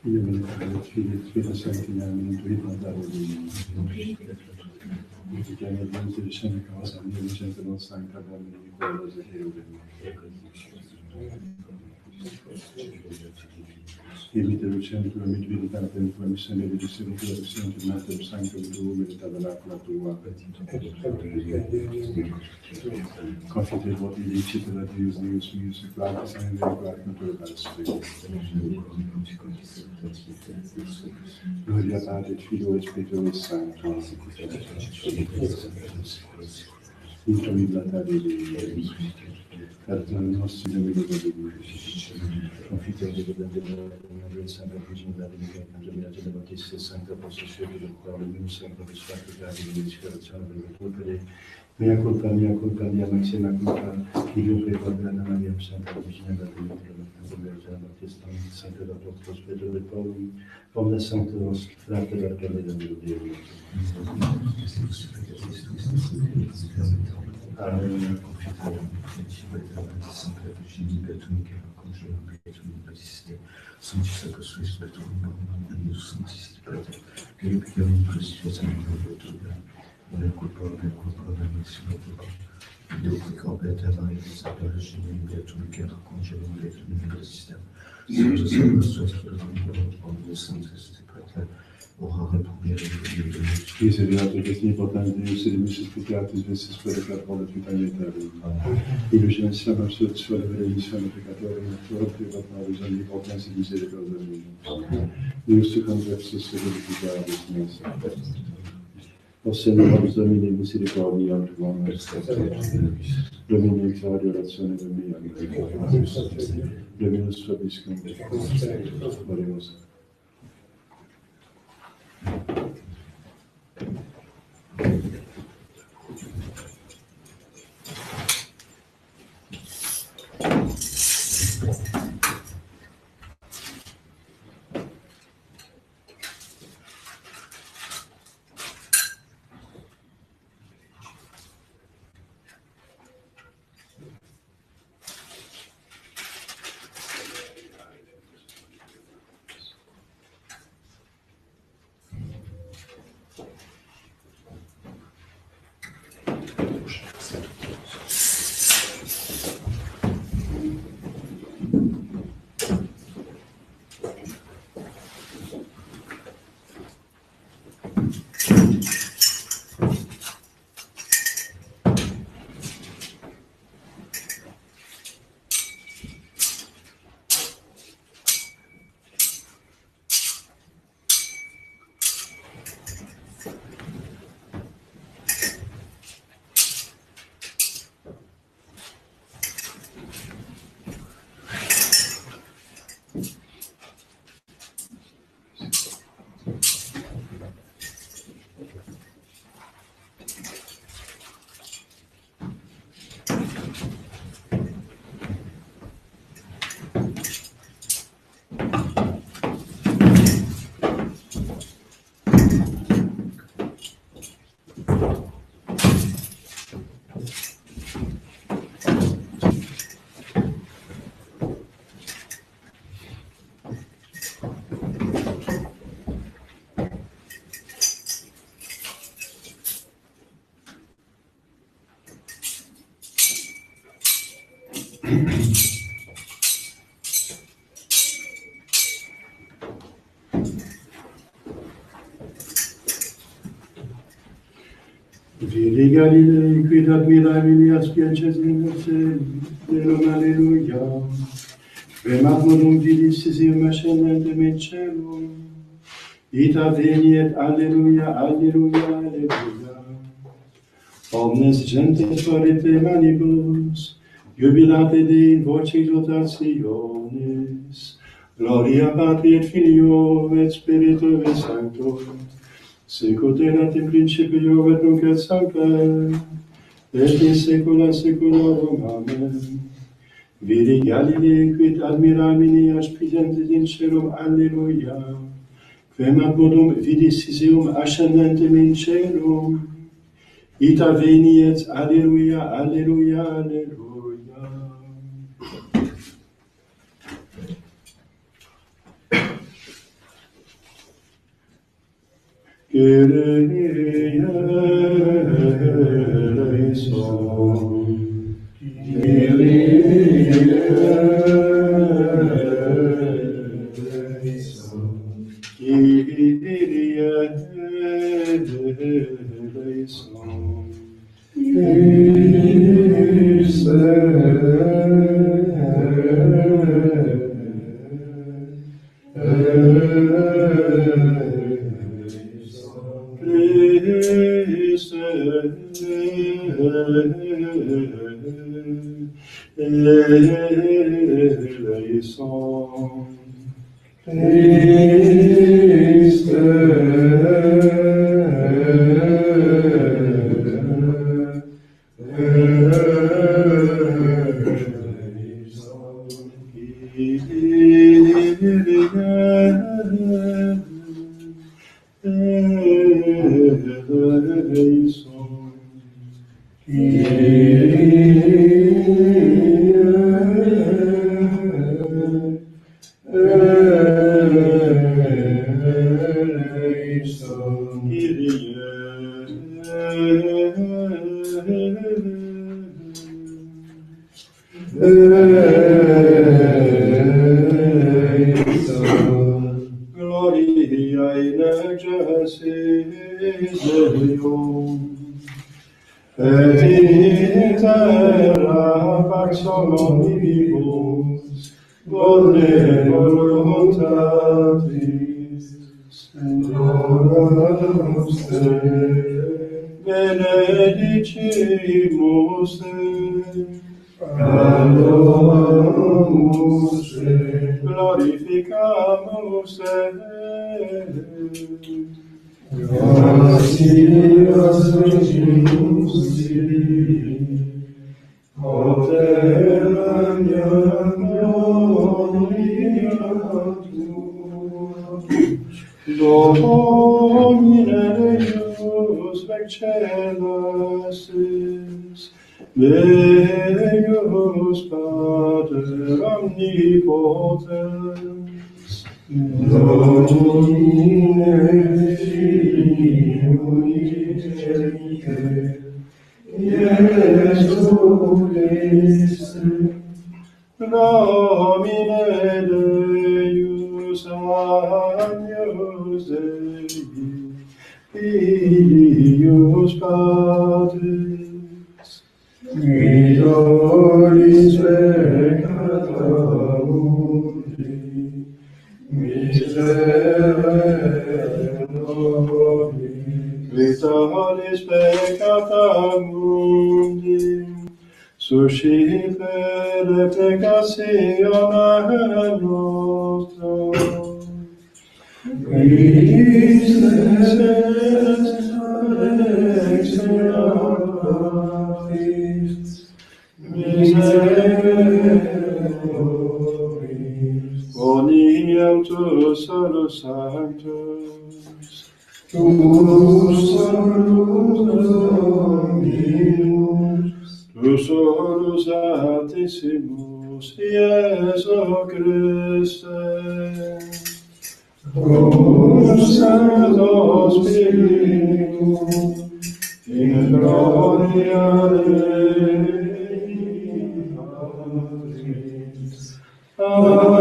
Io me ne prendo Spirito Santo in anni, tu ricordare di ti chiami il Dio di scena cosa, io mi sento non stanca da me di quello che io Evite lucente la medicità per il tuo missione di servizio del Santo Nato del Santo di Dio e tabernacolo tua. Confite voti di città da Dio, Deus, guarda, sempre guarda, non puoi dare spirito. Gloria Padre, Figlio e Spirito Santo. Intromitata di perdona i nostri nemici di Dio. Confitete che della Santa Virgine della Battista e Santa Possessione del quale non sempre risfatto cari di disperazione per colpere mia colpa, maxima colpa, Dio per guardare Maria Santa Virgine della Battista, Santa Apostolo Spirito del Poli, Omne Sanctus, Frate per pelle del Dio. Amen. Sunt sacro suis spiritum Deus Sanctis Pater, glorificam Christus et Sanctus, et culpa missima Deo qui compete maris apparition in virtum cera congelum virtum in Christum. Sanctus Sanctus Omnis Sanctis Pater, ora repugnere in Deo. Misericorde Christi importante Deus et missis peccatis vestis purificat volet vitae aeternam. Illuminationem absolutione benedictione peccatorum et privat nobis omnipotens et misericordia Dei. Deus te conceptus et vivificabis nos. O Signore, Domine misericordia et Domine exaudi orazione mea. Domine vobiscum. Oremus. Vili Galilei, quid admirabili aspiaces in celum, alleluia. Vemat modum vidis sisium ascendentem in celum, ita veniet, alleluia, alleluia, alleluia. Omnes gentes forite manibus, jubilate Dei in voce exultationis, gloria Patri et Filio et Spiritui Sancto, sicut erat in principio et nunc et semper, et in saecula saeculorum. Amen. Vidi Galilei, quid admirabili aspirantes in celum, alleluia. Quem ad modum vidis sisium ascendentem in celum, ita veniet, alleluia, alleluia, alleluia. Kyrie eleison, Kyrie eleison, Kyrie Gloria in excelsis Deo, et in terra pax omnibus, bonne voluntatis, Donamus te, benedicimus te, adoramus te, glorificamus te. Gratias regimus Dei, Paterna gloria tua, Domine Deus excelsis, Deus Pater omnipotens, Domine Filii unice, Iesu Christe, Domine Deus agnus Dei, Filius Patris, Midoris peccata mundi, miserere nobis, vitalis peccata mundi, suscipere peccationem nostrum. Christe expiatis, miserere nobis, boniam tu solus sanctus, tu solus Dominus, tu solus altissimus, Iesu Christe, cum Sancto Spiritu, in gloria Dei Patris. Amen.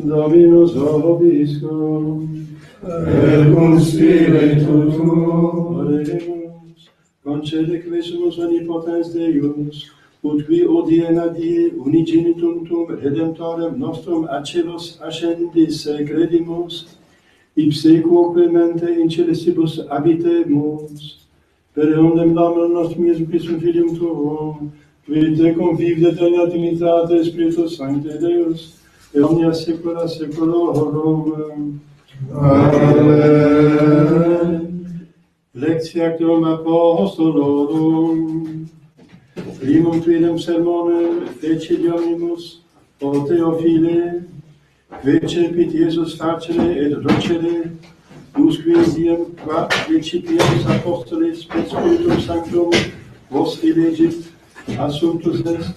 Dominus vobiscum, et cum spiritu tuo, oremus, concede quesumus omnipotens Deus, ut qui odiena die unigenitum tum redemptorem nostrum a celos ascendis credimus, ipse quoque mente in celestibus habitemus, per eundem Dominum nostrum Iesu Christum Filium tuum, qui te convive eterna Trinitate Spiritus Sancte Deus, et omnia saecula saeculorum. Amen. Lectiactum Apostolorum. Primum tuidem sermonem feci Dionimus, o Theophile, recepit Iesus facere et docere, usque diem qua principiis apostolis per Spiritum Sanctum vos elegit, assumptus est,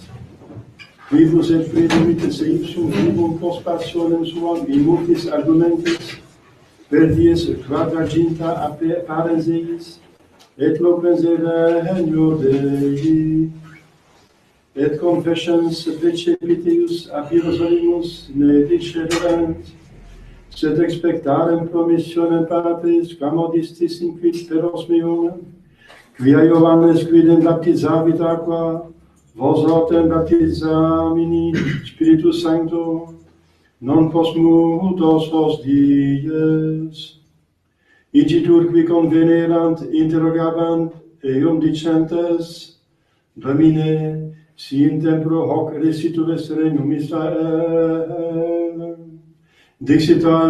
vivus et fredebites ipsum vivum post passionem suam in multis argumentis, per dies quadraginta parens eis, et loquens regnio Dei, et confessions precipitius ab Hierosonymus ne dicerent, sed expectarem promissionem Patris, commodistis inquit per osmeum, quia Ioannes quidem baptizavit aqua, vos autem baptizamini Spiritus Sancto, non post multos vos dies. Igitur qui convenerant interrogabant eum dicentes, Domine, si in temporo hoc restitues regnum Israel, dixita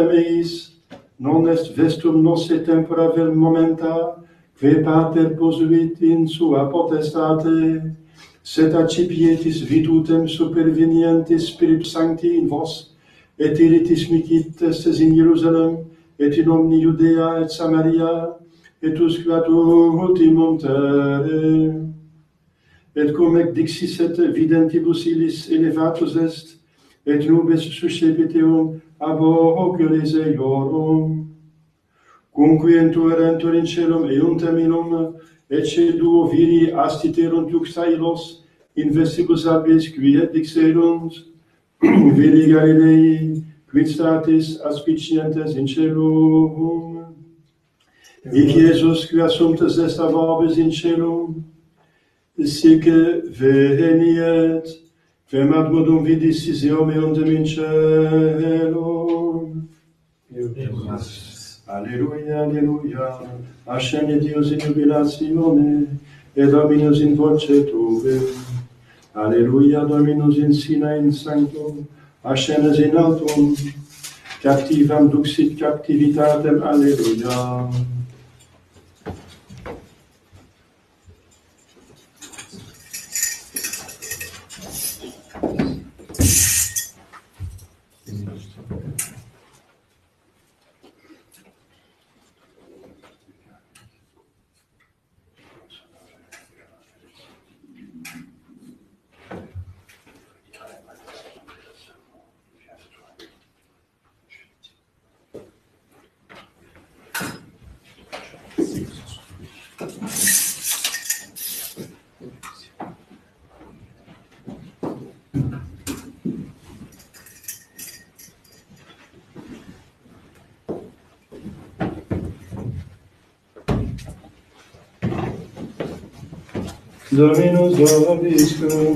meis, non est vestum nosse tempora vel momenta, que pater posuit in sua potestate, sed accipietis vitutem supervenientis Spiritus Sancti in vos, et iritis micites in Jerusalem, et in omni Judea et Samaria, et usque ad ultimum terre. Et cum ec dixisset videntibus illis elevatus est, et nubes suscepiteum ab oculis eorum. Cumque entuerentur in celum euntem inum, ecce duo viri astiterunt juxta illos, in vestibus abis qui et dixerunt, viri Galilei, quid statis aspicientes in celum. Hic Iesus, qui assumptus est ab orbis in celum, sic veniet, quem ad modum vidis eum eundem in celum. Alleluia, alleluia, ascende Deus in jubilatione, et Dominus in voce tuve. Alleluia, Dominus in sina in sanctum, ascendes in altum, captivam duxit captivitatem, alleluia. Dominus vobiscum,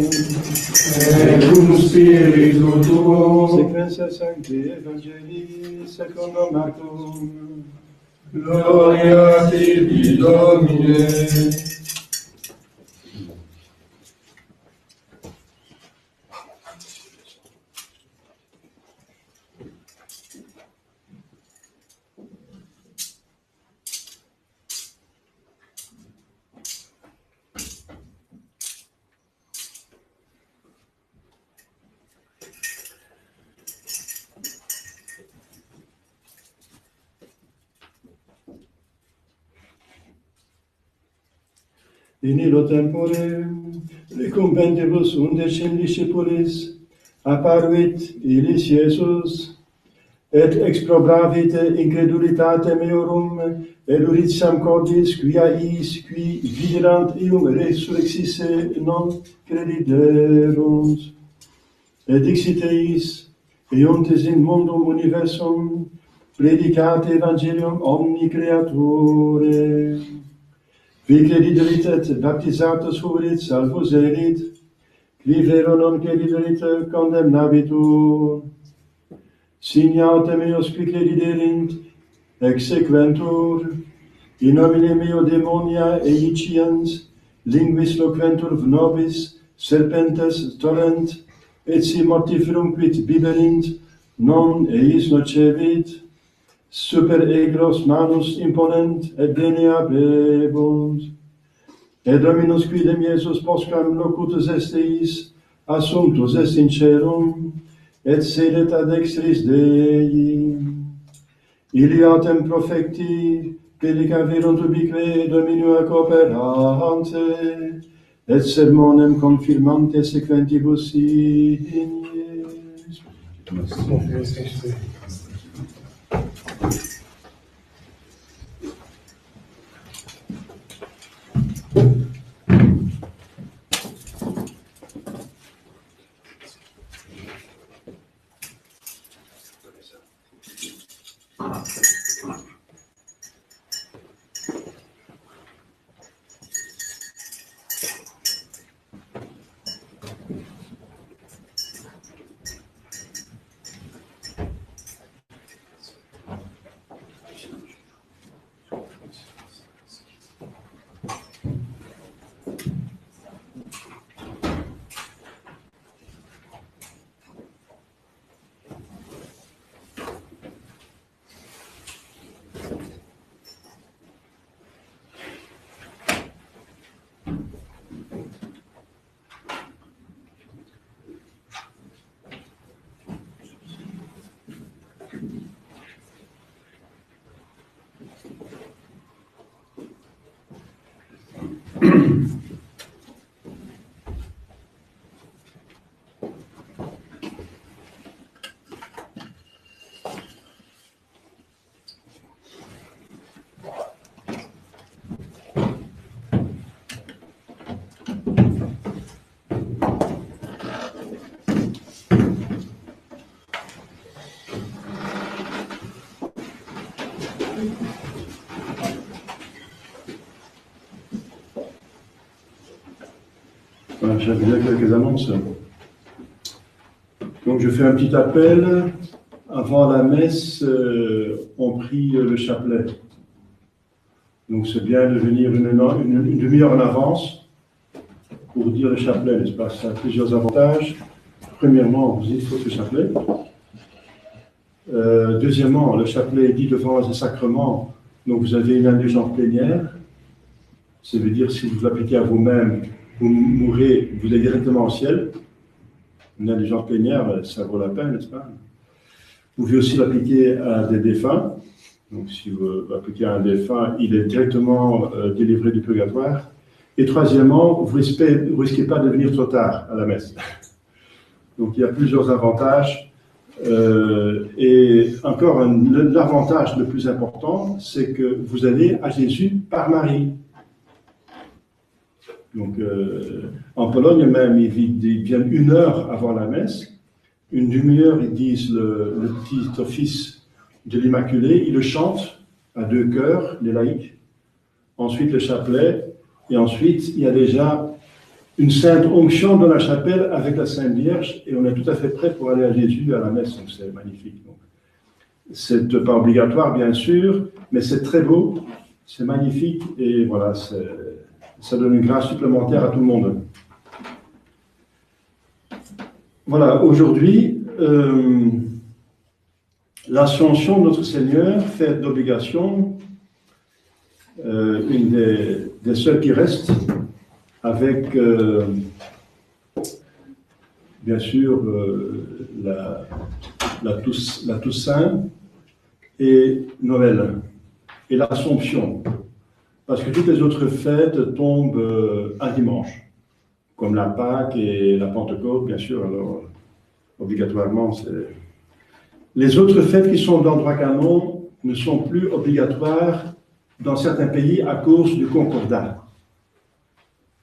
et cum spiritu tuo, sequentia Sancti Evangelii secundum Marcum. gloria tibi, Domine. In illo tempore, recumbentibus undecim discipulis, apparuit illis Iesus, et exprobravit incredulitatem eorum, eluritiam cordis, quia iis, qui viderant eum resurrexisse, non crediderunt. Et dixit eis, euntes in mundum universum, predicate evangelium omni creature. Qui crediderit et baptisatus fuerit, salvus erit, qui vero non crediderit, condemnabitur. Signa autem eos qui crediderint, exequentur, in nomine meo demonia eiciens, linguis loquentur nobis, serpentes torrent, et si mortiferum quid biberint, non eis nocevit, super egros manus imponent, et denia bebunt. Et Dominus quidem Iesus poscam locutus est eis, assumptus est in celum, et sedet ad dextris Dei. Illi autem profecti, predicaverunt ubique Dominua cooperante, et sermonem confirmante sequentibus signes. Voilà, j'avais déjà quelques annonces. Donc je fais un petit appel. Avant la messe, on prie le chapelet. Donc c'est bien de venir une demi-heure en avance pour dire le chapelet, n'est-ce pas? Ça a plusieurs avantages. Premièrement, vous dites faut le chapelet. Deuxièmement, le chapelet est dit devant les sacrements, donc vous avez une indulgence plénière. Ça veut dire si vous l'appliquez à vous-même, vous mourrez, vous allez directement au ciel. Une indulgence plénière, ça vaut la peine, n'est-ce pas? Vous pouvez aussi l'appliquer à des défunts. Donc si vous l'appliquez à un défunt, il est directement délivré du purgatoire. Et troisièmement, vous ne risquez pas de venir trop tard à la messe. Donc il y a plusieurs avantages. Et encore, l'avantage le plus important, c'est que vous allez à Jésus par Marie. Donc, en Pologne même, ils viennent 1 heure avant la messe. Une demi-heure, ils disent le petit office de l'Immaculée. Ils le chantent à 2 chœurs, les laïcs. Ensuite, le chapelet. Et ensuite, il y a déjà une sainte onction dans la chapelle avec la Sainte Vierge. Et on est tout à fait prêt pour aller à Jésus à la messe. Donc, c'est magnifique. Donc, c'est pas obligatoire, bien sûr, mais c'est très beau. C'est magnifique. Et voilà, ça donne une grâce supplémentaire à tout le monde. Voilà, aujourd'hui, l'Ascension de notre Seigneur, fête d'obligation, une des seules qui reste, avec, bien sûr, la Toussaint et Noël, et l'Assomption. Parce que toutes les autres fêtes tombent un dimanche, comme la Pâque et la Pentecôte, bien sûr, alors obligatoirement, c'est... Les autres fêtes qui sont dans le droit canon ne sont plus obligatoires dans certains pays à cause du concordat.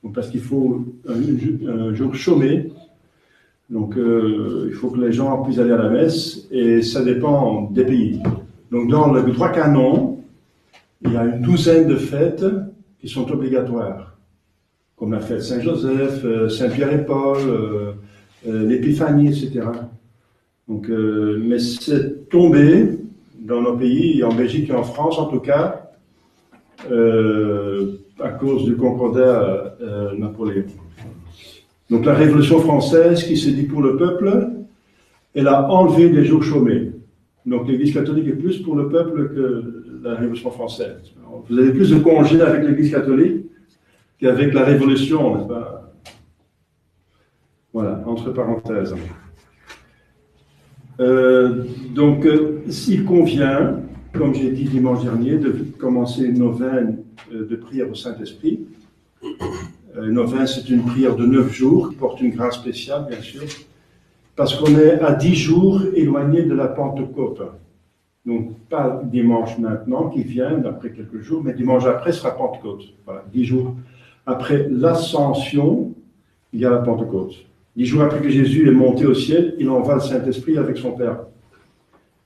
Donc, parce qu'il faut un jour chômé, donc il faut que les gens puissent aller à la messe, et ça dépend des pays. Donc dans le droit canon, il y a une 12aine de fêtes qui sont obligatoires, comme la fête Saint-Joseph, Saint-Pierre et Paul, l'Épiphanie, etc. Donc, mais c'est tombé dans nos pays, en Belgique et en France en tout cas, à cause du concordat Napoléon. Donc la Révolution française, qui se dit pour le peuple, elle a enlevé les jours chômés. Donc l'Église catholique est plus pour le peuple que la Révolution française. Vous avez plus de congés avec l'Église catholique qu'avec la Révolution, n'est-ce pas? Voilà, entre parenthèses. Donc, s'il convient, comme j'ai dit dimanche dernier, de commencer une neuvaine de prière au Saint-Esprit, Novin, c'est une prière de 9 jours, qui porte une grâce spéciale, bien sûr, parce qu'on est à 10 jours éloigné de la Pentecôte. Donc, pas dimanche maintenant qui vient, d'après quelques jours, mais dimanche après sera Pentecôte. Voilà, 10 jours après l'ascension, il y a la Pentecôte. 10 jours après que Jésus est monté au ciel, il envoie le Saint-Esprit avec son Père.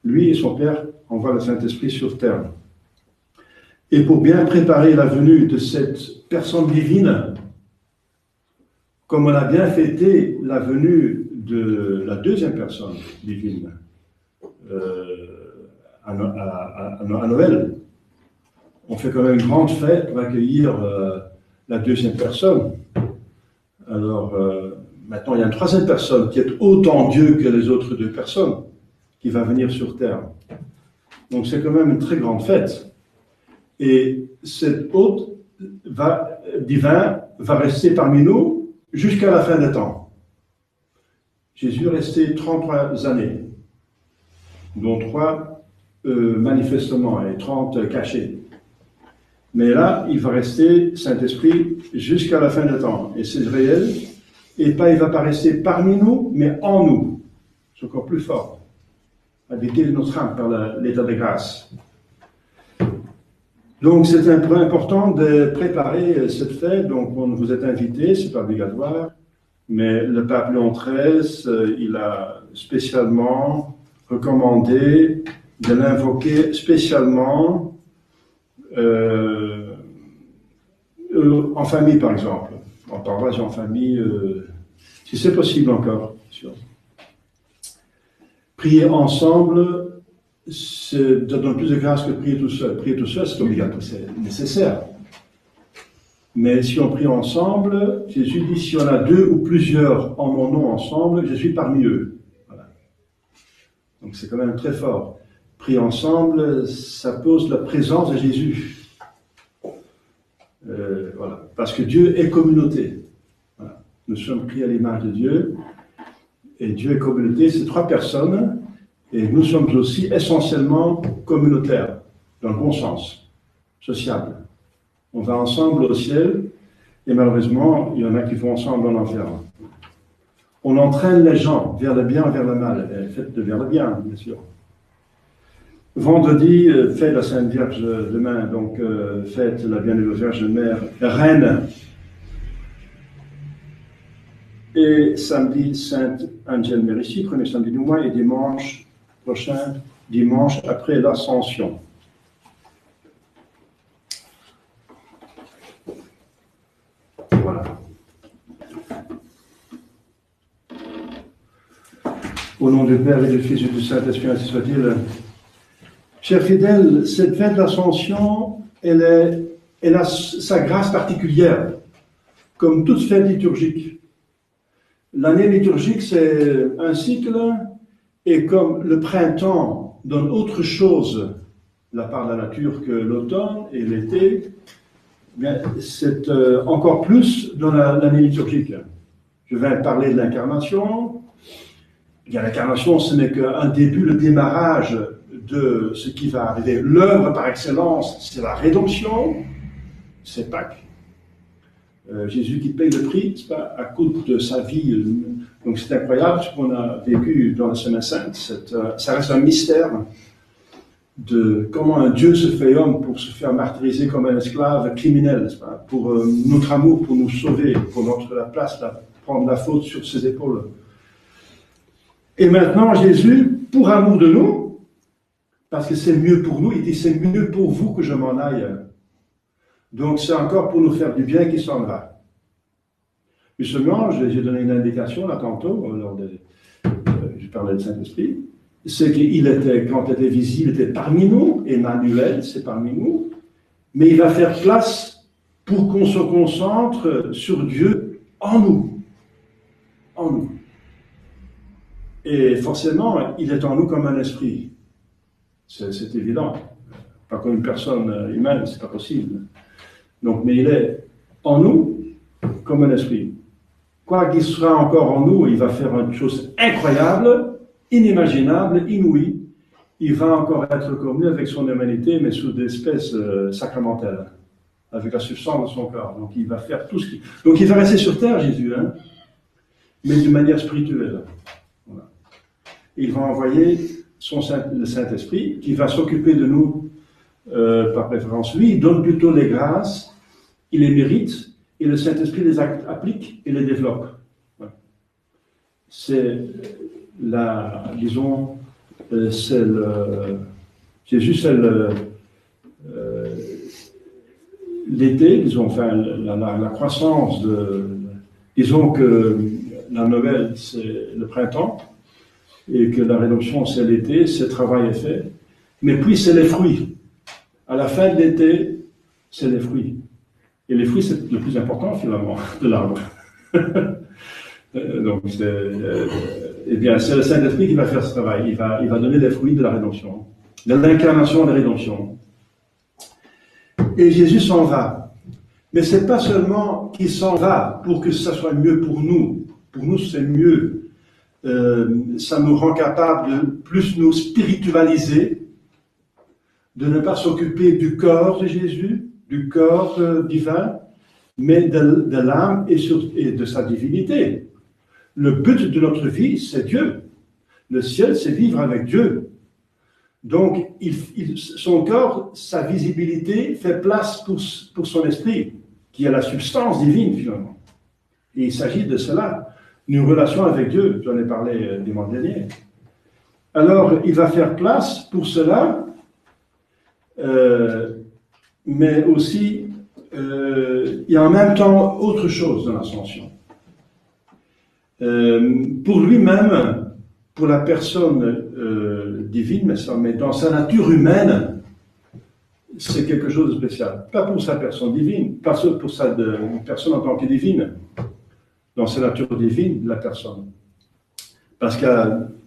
Lui et son Père envoient le Saint-Esprit sur terre. Et pour bien préparer la venue de cette personne divine, comme on a bien fêté la venue de la deuxième personne divine à Noël, on fait quand même une grande fête pour accueillir la deuxième personne. Alors, maintenant, il y a une troisième personne qui est autant Dieu que les autres 2 personnes qui va venir sur terre. Donc, c'est quand même une très grande fête. Et cet hôte divin va rester parmi nous jusqu'à la fin des temps. Jésus est resté 33 années, dont 3 manifestement et 30 cachés. Mais là, il va rester Saint-Esprit jusqu'à la fin des temps. Et c'est réel. Et pas, il ne va pas rester parmi nous, mais en nous. C'est encore plus fort. Habiter notre âme par l'état de grâce. Donc, c'est un point important de préparer cette fête. Donc, vous êtes invités, c'est pas obligatoire. Mais le pape Léon XIII, il a spécialement recommandé de l'invoquer spécialement en famille, par exemple. En paroisse, en famille, si c'est possible encore, bien sûr. Prier ensemble, ça donne plus de grâce que prier tout seul. Prier tout seul, c'est obligatoire, c'est nécessaire. Mais si on prie ensemble, Jésus dit, si on a 2 ou plusieurs en mon nom ensemble, je suis parmi eux. Voilà. Donc c'est quand même très fort. Prier ensemble, ça pose la présence de Jésus. Voilà. Parce que Dieu est communauté. Voilà. Nous sommes pris à l'image de Dieu. Et Dieu est communauté, c'est 3 personnes. Et nous sommes aussi essentiellement communautaires, dans le bon sens, sociable. On va ensemble au ciel, et malheureusement, il y en a qui vont ensemble en enfer. On entraîne les gens vers le bien, vers le mal. Faites vers le bien, bien sûr. Vendredi, fête la Sainte Vierge demain, donc fête la Bienheureuse Vierge Mère, Reine. Et samedi, Sainte Angèle Mérici, premier samedi du mois, et dimanche prochain, dimanche après l'Ascension. Voilà. Au nom du Père et du Fils et du Saint-Esprit, ainsi soit-il. Chers fidèles, cette fête de l'Ascension, elle a sa grâce particulière, comme toute fête liturgique. L'année liturgique, c'est un cycle, et comme le printemps donne autre chose de la part de la nature que l'automne et l'été, c'est encore plus dans l'année liturgique. Je vais parler de l'incarnation. L'incarnation, ce n'est qu'un début, le démarrage de ce qui va arriver. L'œuvre par excellence, c'est la rédemption, c'est Pâques. Jésus qui paye le prix, c'est pas, à coût de sa vie. Donc c'est incroyable ce qu'on a vécu dans la Semaine Sainte. Ça reste un mystère de comment un Dieu se fait homme pour se faire martyriser comme un esclave criminel, n'est-ce pas, pour notre amour, pour nous sauver, pour la place, prendre la faute sur ses épaules. Et maintenant, Jésus, pour amour de nous, parce que c'est mieux pour nous, il dit c'est mieux pour vous que je m'en aille. Donc c'est encore pour nous faire du bien qu'il s'en va. Justement, j'ai donné une indication là tantôt, je parlais de Saint-Esprit, c'est qu'il était, quand il était visible, il était parmi nous, Emmanuel, c'est parmi nous, mais il va faire place pour qu'on se concentre sur Dieu en nous. En nous. Et forcément, il est en nous comme un esprit. C'est évident. Pas comme une personne humaine, c'est pas possible. Donc, mais il est en nous comme un esprit. Quoi qu'il sera encore en nous, il va faire une chose incroyable, inimaginable, inouïe. Il va encore être commun avec son humanité, mais sous des espèces sacramentelles. avec la substance de son corps. Donc il va faire tout ce qui... Donc il va rester sur terre, Jésus, hein, mais d'une manière spirituelle. Voilà. Il va envoyer le Saint-Esprit qui va s'occuper de nous par préférence. Lui, il donne plutôt les grâces, il les mérite, et le Saint-Esprit les applique et les développe. Voilà. C'est disons, Jésus, c'est l'été, disons, enfin, la croissance disons que la Noël, c'est le printemps, et que la rédemption, c'est l'été, ce travail est fait. Mais puis, c'est les fruits. À la fin de l'été, c'est les fruits. Et les fruits, c'est le plus important, finalement, de l'arbre. Donc, eh bien, c'est le Saint-Esprit qui va faire ce travail. Il va donner les fruits de la rédemption, de l'incarnation de la rédemption. Et Jésus s'en va. Mais ce n'est pas seulement qu'il s'en va pour que ça soit mieux pour nous. Pour nous, c'est mieux. Ça nous rend capable de plus nous spiritualiser, de ne pas s'occuper du corps de Jésus, du corps divin, mais de l'âme et de sa divinité. Le but de notre vie, c'est Dieu. Le ciel, c'est vivre avec Dieu. Donc, son corps, sa visibilité, fait place pour son esprit, qui est la substance divine, finalement. Et il s'agit de cela, une relation avec Dieu. J'en ai parlé dimanche dernier. Alors, il va faire place pour cela, mais aussi, il y a en même temps autre chose dans l'ascension. Pour lui-même, pour la personne divine, mais dans sa nature humaine, c'est quelque chose de spécial. Pas pour sa personne divine, pas pour sa personne en tant que divine, dans sa nature divine, la personne. Parce que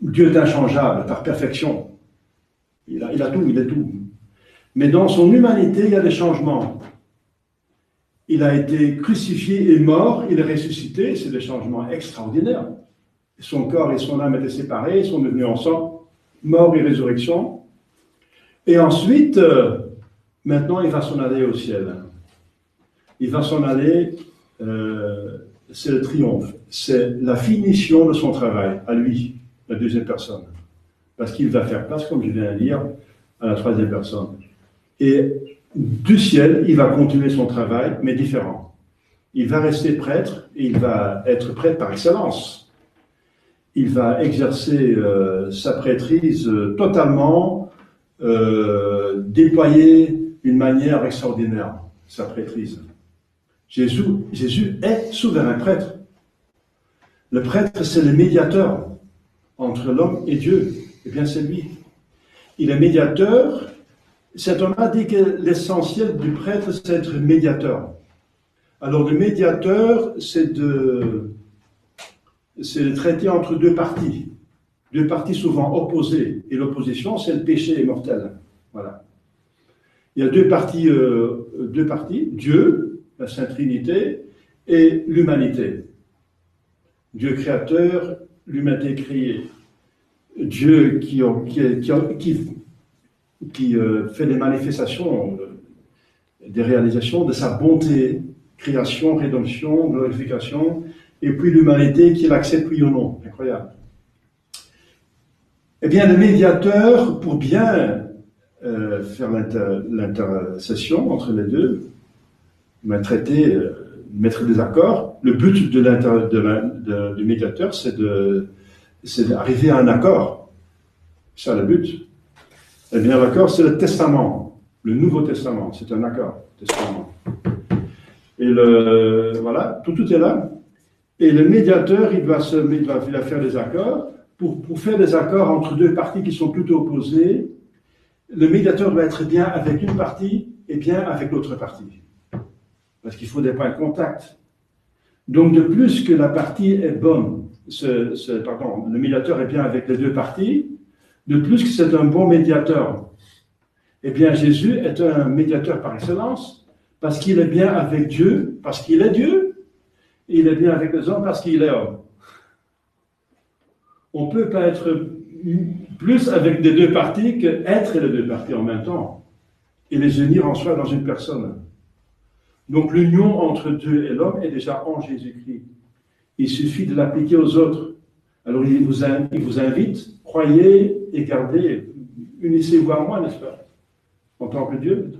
Dieu est inchangeable, par perfection. Il a tout, il est tout. Mais dans son humanité, il y a des changements. Il a été crucifié et mort, il est ressuscité, c'est des changements extraordinaires. Son corps et son âme étaient séparés, ils sont devenus ensemble, mort et résurrection. Et ensuite, maintenant, il va s'en aller au ciel. Il va s'en aller, c'est le triomphe, c'est la finition de son travail, à lui, la deuxième personne. Parce qu'il va faire place, comme je viens de dire, à la troisième personne. Et du ciel, il va continuer son travail, mais différent. Il va rester prêtre, et il va être prêtre par excellence. Il va exercer sa prêtrise totalement, déployée d'une manière extraordinaire, sa prêtrise. Jésus est souverain prêtre. Le prêtre, c'est le médiateur entre l'homme et Dieu. Eh bien, c'est lui. Il est médiateur. Saint Thomas dit que l'essentiel du prêtre, c'est être médiateur. Alors, le médiateur, c'est de traiter entre deux parties souvent opposées. Et l'opposition, c'est le péché mortel. Voilà. Il y a deux parties, Dieu, la Sainte Trinité, et l'humanité. Dieu créateur, l'humanité créée. Dieu qui fait des manifestations, des réalisations de sa bonté, création, rédemption, glorification, et puis l'humanité qui l'accepte oui ou non. Incroyable. Eh bien, le médiateur, pour bien faire l'intercession entre les deux, traiter, mettre des accords, le but du médiateur, c'est d'arriver à un accord. C'est ça le but. Eh bien, l'accord, c'est le testament, le Nouveau Testament, c'est un accord, testament. Et voilà, tout est là. Et le médiateur, il va faire des accords. Pour faire des accords entre deux parties qui sont plutôt opposées, le médiateur doit être bien avec une partie et bien avec l'autre partie. Parce qu'il faut des points de contact. Donc, de plus que la partie est bonne, le médiateur est bien avec les deux parties, de plus que c'est un bon médiateur. Eh bien, Jésus est un médiateur par excellence, parce qu'il est bien avec Dieu, parce qu'il est Dieu, et il est bien avec les hommes parce qu'il est homme. On ne peut pas être plus avec les deux parties qu'être les deux parties en même temps, et les unir en soi dans une personne. Donc l'union entre Dieu et l'homme est déjà en Jésus-Christ. Il suffit de l'appliquer aux autres. Alors il vous invite, croyez et gardez, unissez-vous à moi, n'est-ce pas? En tant que Dieu,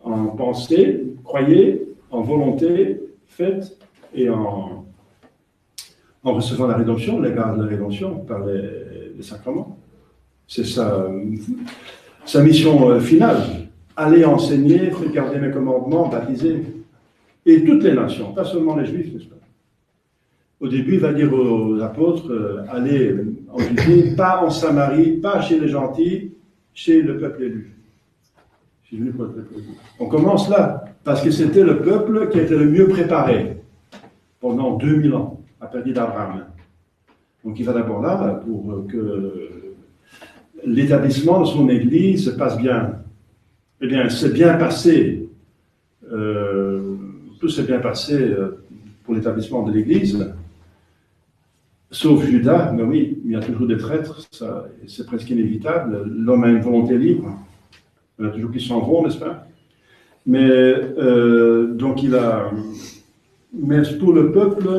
en pensée, croyez, en volonté, faites, et en recevant la rédemption, les grâces de la rédemption par les sacrements. C'est sa mission finale. Allez enseigner, faites garder mes commandements, baptiser. Et toutes les nations, pas seulement les Juifs, n'est-ce pas? Au début, il va dire aux apôtres, allez en Judée, pas en Samarie, pas chez les gentils, chez le peuple élu. Je suis venu pour le peuple élu. On commence là, parce que c'était le peuple qui était le mieux préparé pendant 2000 ans, à partir d'Abraham. Donc il va d'abord là pour que l'établissement de son Église se passe bien. Eh bien, c'est bien passé. Tout s'est bien passé pour l'établissement de l'Église. Sauf Judas, mais oui, il y a toujours des traîtres, c'est presque inévitable. L'homme a une volonté libre. Il y en a toujours qui s'en vont, n'est-ce pas? Mais donc il a. Mais pour le peuple,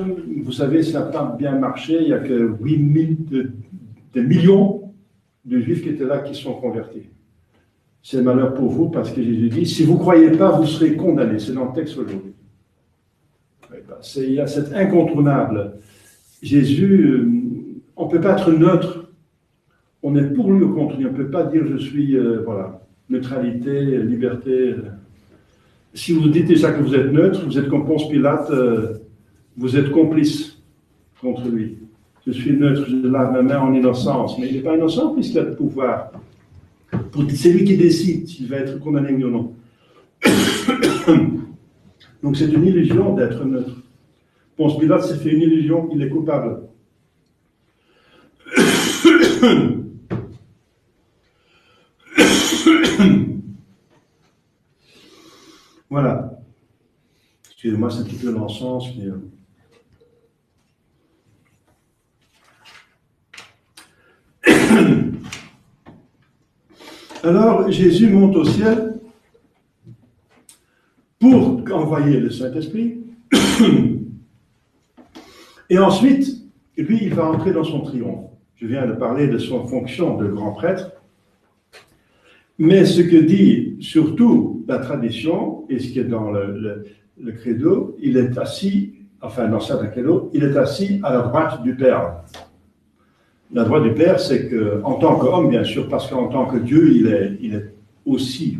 vous savez, ça n'a pas bien marché. Il n'y a que des millions de Juifs qui étaient là qui sont convertis. C'est malheur pour vous parce que Jésus dit si vous ne croyez pas, vous serez condamnés. C'est dans le texte aujourd'hui. Il y a cet incontournable. Jésus, on ne peut pas être neutre. On est pour lui ou contre lui. On ne peut pas dire je suis, voilà, neutralité, liberté. Si vous dites déjà que vous êtes neutre, vous êtes comme Ponce Pilate, vous êtes complice contre lui. Je suis neutre, je lave ma main en innocence. Mais il n'est pas innocent puisqu'il a le pouvoir. C'est lui qui décide s'il va être condamné ou non. Donc c'est une illusion d'être neutre. Ponce Pilate s'est fait une illusion, il est coupable. Voilà. Excusez-moi, c'est un petit peu l'encens. Alors, Jésus monte au ciel pour envoyer le Saint-Esprit. Et ensuite, lui, il va entrer dans son triomphe. Je viens de parler de son fonction de grand prêtre. Mais ce que dit surtout la tradition, et ce qui est dans le credo, il est assis, enfin dans certains credo, il est assis à la droite du Père. La droite du Père, c'est qu'en tant qu'homme, bien sûr, parce qu'en tant que Dieu, il est aussi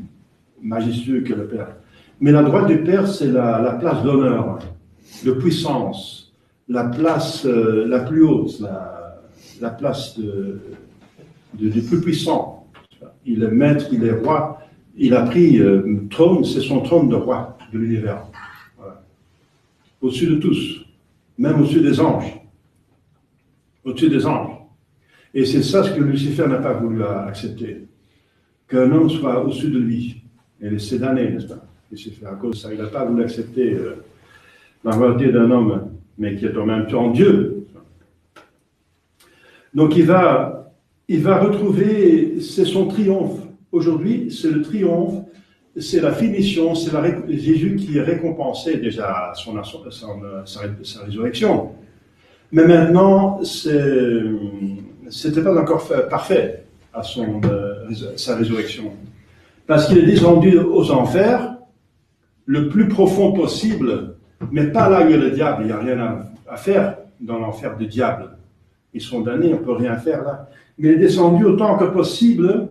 majestueux que le Père. Mais la droite du Père, c'est la place d'honneur, de puissance, la place la plus haute, la place du plus puissant. Il est maître, il est roi, il a pris trône, c'est son trône de roi de l'univers. Voilà. Au-dessus de tous, même au-dessus des anges. Au-dessus des anges. Et c'est ça ce que Lucifer n'a pas voulu accepter. Qu'un homme soit au-dessus de lui. Et c'est damné, n'est-ce pas? Lucifer, à cause de ça, il n'a pas voulu accepter la royauté d'un homme, mais qui est en même temps Dieu. Donc il va retrouver, c'est son triomphe. Aujourd'hui, c'est le triomphe, c'est la finition, c'est Jésus qui est récompensé déjà sa résurrection. Mais maintenant, c'était pas encore parfait à sa résurrection. Parce qu'il est descendu aux enfers, le plus profond possible, mais pas là où il y a le diable, il n'y a rien à faire dans l'enfer du diable. Ils sont damnés, on ne peut rien faire là. Mais il est descendu autant que possible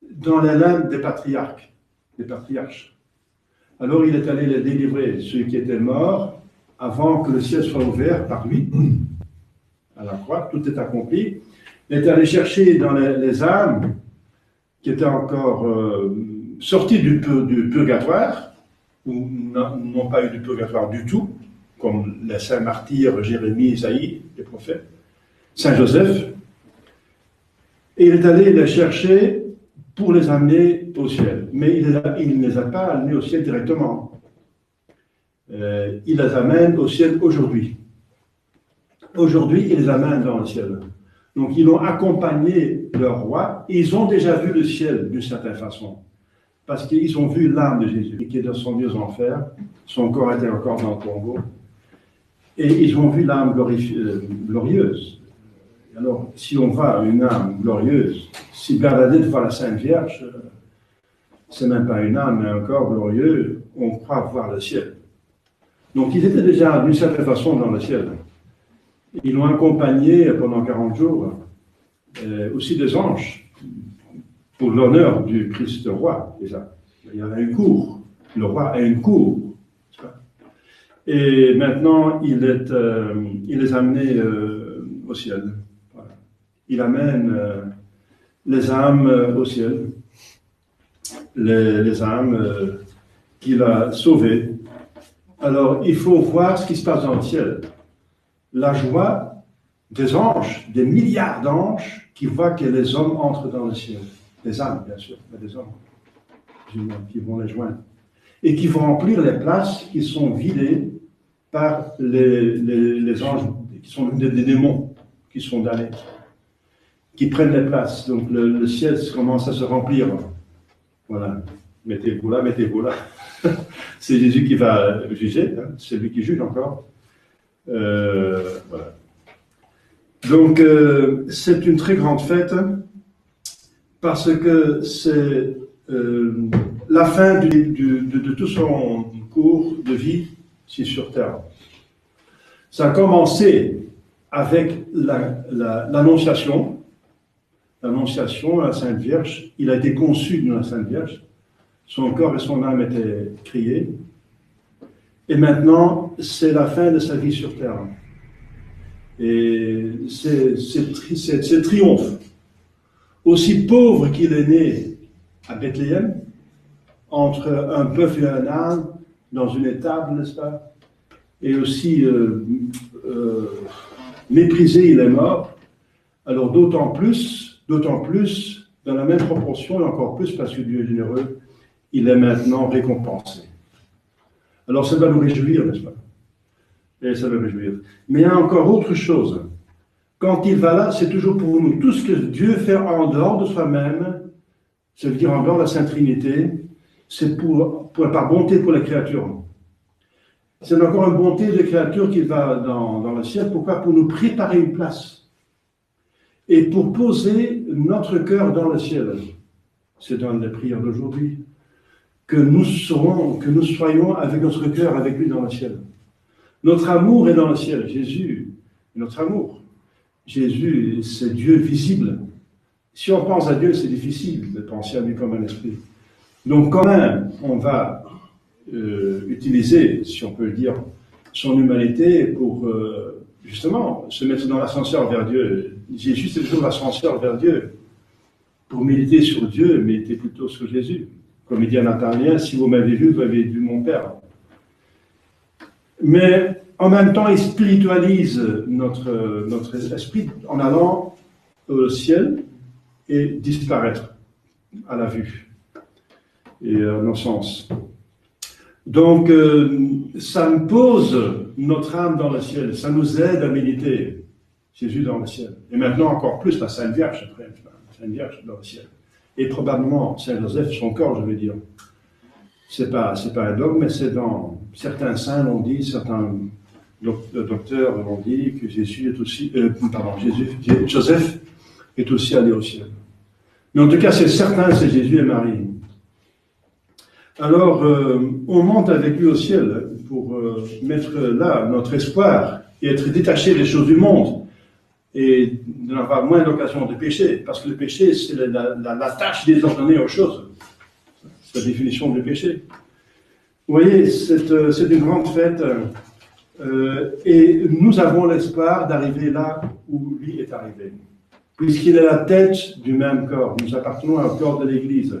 dans la limbes des patriarches. Alors il est allé les délivrer, ceux qui étaient morts, avant que le ciel soit ouvert par lui. À la croix, tout est accompli. Il est allé chercher dans les âmes qui étaient encore sorties du purgatoire, ou n'ont pas eu du purgatoire du tout, comme les saints martyrs Jérémie, Isaïe, les prophètes, Saint Joseph. Et il est allé les chercher pour les amener au ciel. Mais il ne les a pas amenés au ciel directement. Il les amène au ciel aujourd'hui. Aujourd'hui, il les amène dans le ciel. Donc, ils ont accompagné leur roi. Et ils ont déjà vu le ciel d'une certaine façon. parce qu'ils ont vu l'âme de Jésus qui est descendu aux enfers, son corps était encore dans le tombeau, et ils ont vu l'âme glorieuse. Alors, si on voit une âme glorieuse, si Bernadette voit la Sainte Vierge, c'est même pas une âme, mais un corps glorieux, on croit voir le ciel. Donc, ils étaient déjà, d'une certaine façon, dans le ciel. Ils l'ont accompagné pendant 40 jours, aussi des anges, pour l'honneur du Christ roi, déjà. Il y avait une cour. Le roi a une cour. Et maintenant, il les a amenés au ciel. Voilà. Il amène les âmes au ciel. Les âmes qu'il a sauvées. Alors, il faut voir ce qui se passe dans le ciel. La joie des anges, des milliards d'anges qui voient que les hommes entrent dans le ciel. Les âmes, bien sûr, mais des hommes qui vont les joindre. Et qui vont remplir les places qui sont vidées par les anges, qui sont des démons, qui sont damnés, qui prennent les places. Donc le ciel commence à se remplir. Voilà. Mettez-vous là, mettez-vous là. C'est Jésus qui va juger, hein. C'est lui qui juge encore. Voilà. Donc, c'est une très grande fête parce que c'est la fin de tout son cours de vie ici sur Terre. Ça a commencé avec l'Annonciation. L'Annonciation à la Sainte Vierge. Il a été conçu de la Sainte Vierge. Son corps et son âme étaient créés. Et maintenant, c'est la fin de sa vie sur Terre. Et c'est triomphe. Aussi pauvre qu'il est né à Bethléem, entre un bœuf et un âne, dans une étable, n'est-ce pas? Et aussi méprisé, il est mort. Alors d'autant plus, dans la même proportion, et encore plus parce que Dieu est généreux, il est maintenant récompensé. Alors ça va nous réjouir, n'est-ce pas? Et ça va nous réjouir. Mais il y a encore autre chose. Quand il va là, c'est toujours pour nous. Tout ce que Dieu fait en dehors de soi-même, ça veut dire en dehors de la Sainte Trinité, c'est par bonté pour les créatures. C'est encore une bonté de créature qu'il va dans le ciel. Pourquoi? Pour nous préparer une place. Et pour poser notre cœur dans le ciel. C'est dans les prières d'aujourd'hui. Que nous soyons avec notre cœur, avec lui dans le ciel. Notre amour est dans le ciel. Jésus est notre amour. Jésus, c'est Dieu visible. Si on pense à Dieu, c'est difficile de penser à lui comme un esprit. Donc quand même, on va utiliser, si on peut le dire, son humanité pour justement se mettre dans l'ascenseur vers Dieu. Jésus, c'est toujours l'ascenseur vers Dieu. Pour méditer sur Dieu, méditez plutôt sur Jésus. Comme il dit à Nathanaël, si vous m'avez vu, vous avez vu mon Père. Mais en même temps, il spiritualise notre esprit en allant au ciel et disparaître à la vue et à nos sens. Donc, ça me pose notre âme dans le ciel, ça nous aide à méditer Jésus dans le ciel. Et maintenant, encore plus, la Sainte Vierge, après, la Sainte Vierge dans le ciel. Et probablement Saint Joseph, son corps, je veux dire. C'est pas un dogme, mais c'est dans certains saints l'ont dit, certains docteurs l'ont dit que Jésus est aussi, Joseph est aussi allé au ciel. Mais en tout cas, c'est certain, c'est Jésus et Marie. Alors, on monte avec lui au ciel pour mettre là notre espoir et être détaché des choses du monde et n'avoir moins d'occasion de pécher, parce que le péché, c'est la tâche désordonnée aux choses. C'est la définition du péché. Vous voyez, c'est une grande fête et nous avons l'espoir d'arriver là où lui est arrivé. Puisqu'il est la tête du même corps, nous appartenons au corps de l'Église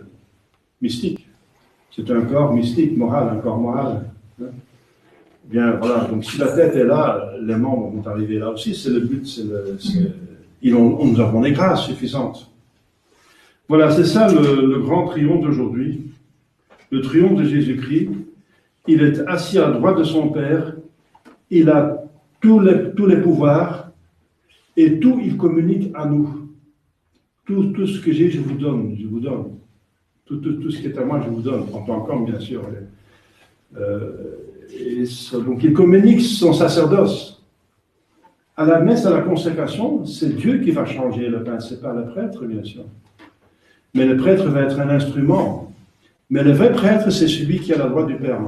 mystique. C'est un corps mystique, moral, un corps moral. Hein? Bien, voilà. Donc, si la tête est là, les membres vont arriver là aussi. C'est le but. Nous avons des grâces suffisantes. Voilà, c'est ça le grand triomphe d'aujourd'hui. Le triomphe de Jésus-Christ. Il est assis à droite de son Père. Il a tous les pouvoirs. Et tout, il communique à nous. Tout ce que j'ai, je vous donne. Tout ce qui est à moi, je vous donne, en tant qu'homme, bien sûr. Donc, il communique son sacerdoce. À la messe, à la consécration, c'est Dieu qui va changer le pain, ce n'est pas le prêtre, bien sûr. Mais le prêtre va être un instrument. Mais le vrai prêtre, c'est celui qui a la droite du Père.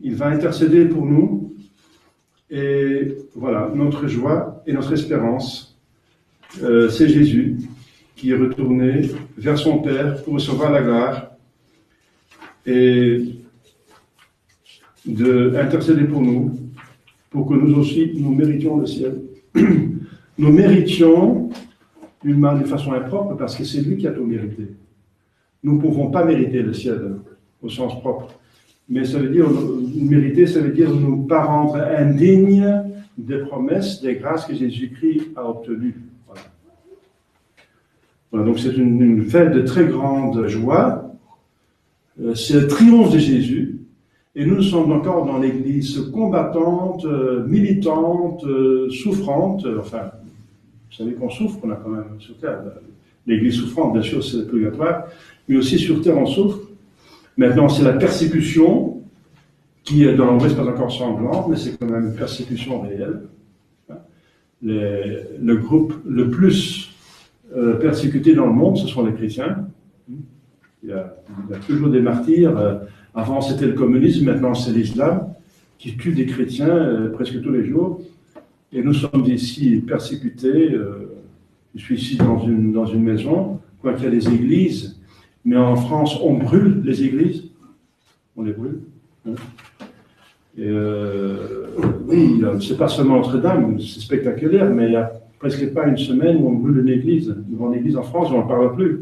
Il va intercéder pour nous. Et voilà, notre joie et notre espérance, c'est Jésus qui est retourné vers son Père pour recevoir la gloire et d'intercéder pour nous, pour que nous aussi, nous méritions le ciel. Nous méritions d'une façon impropre, parce que c'est lui qui a tout mérité. Nous ne pouvons pas mériter le ciel au sens propre. Mais ça veut dire, mériter, ça veut dire nous pas rendre indignes des promesses, des grâces que Jésus-Christ a obtenues. Voilà, donc c'est une fête de très grande joie. C'est le triomphe de Jésus. Et nous sommes encore dans l'Église combattante, militante, souffrante. Enfin, vous savez qu'on souffre, on a quand même sur terre. L'Église souffrante, bien sûr, c'est le purgatoire. Mais aussi sur terre, on souffre. Maintenant, c'est la persécution qui, dans l'Ouest, n'est pas encore sanglante, mais c'est quand même une persécution réelle. Le groupe le plus persécuté dans le monde, ce sont les chrétiens. Il y a toujours des martyrs. Avant, c'était le communisme, maintenant, c'est l'islam qui tue des chrétiens presque tous les jours. Et nous sommes ici persécutés. Je suis ici dans une maison, quoiqu'il y a des églises. Mais en France, on brûle les églises. On les brûle. Et oui, c'est pas seulement Notre-Dame, c'est spectaculaire, mais il n'y a presque pas une semaine où on brûle une église. Devant l'église en France, on n'en parle plus.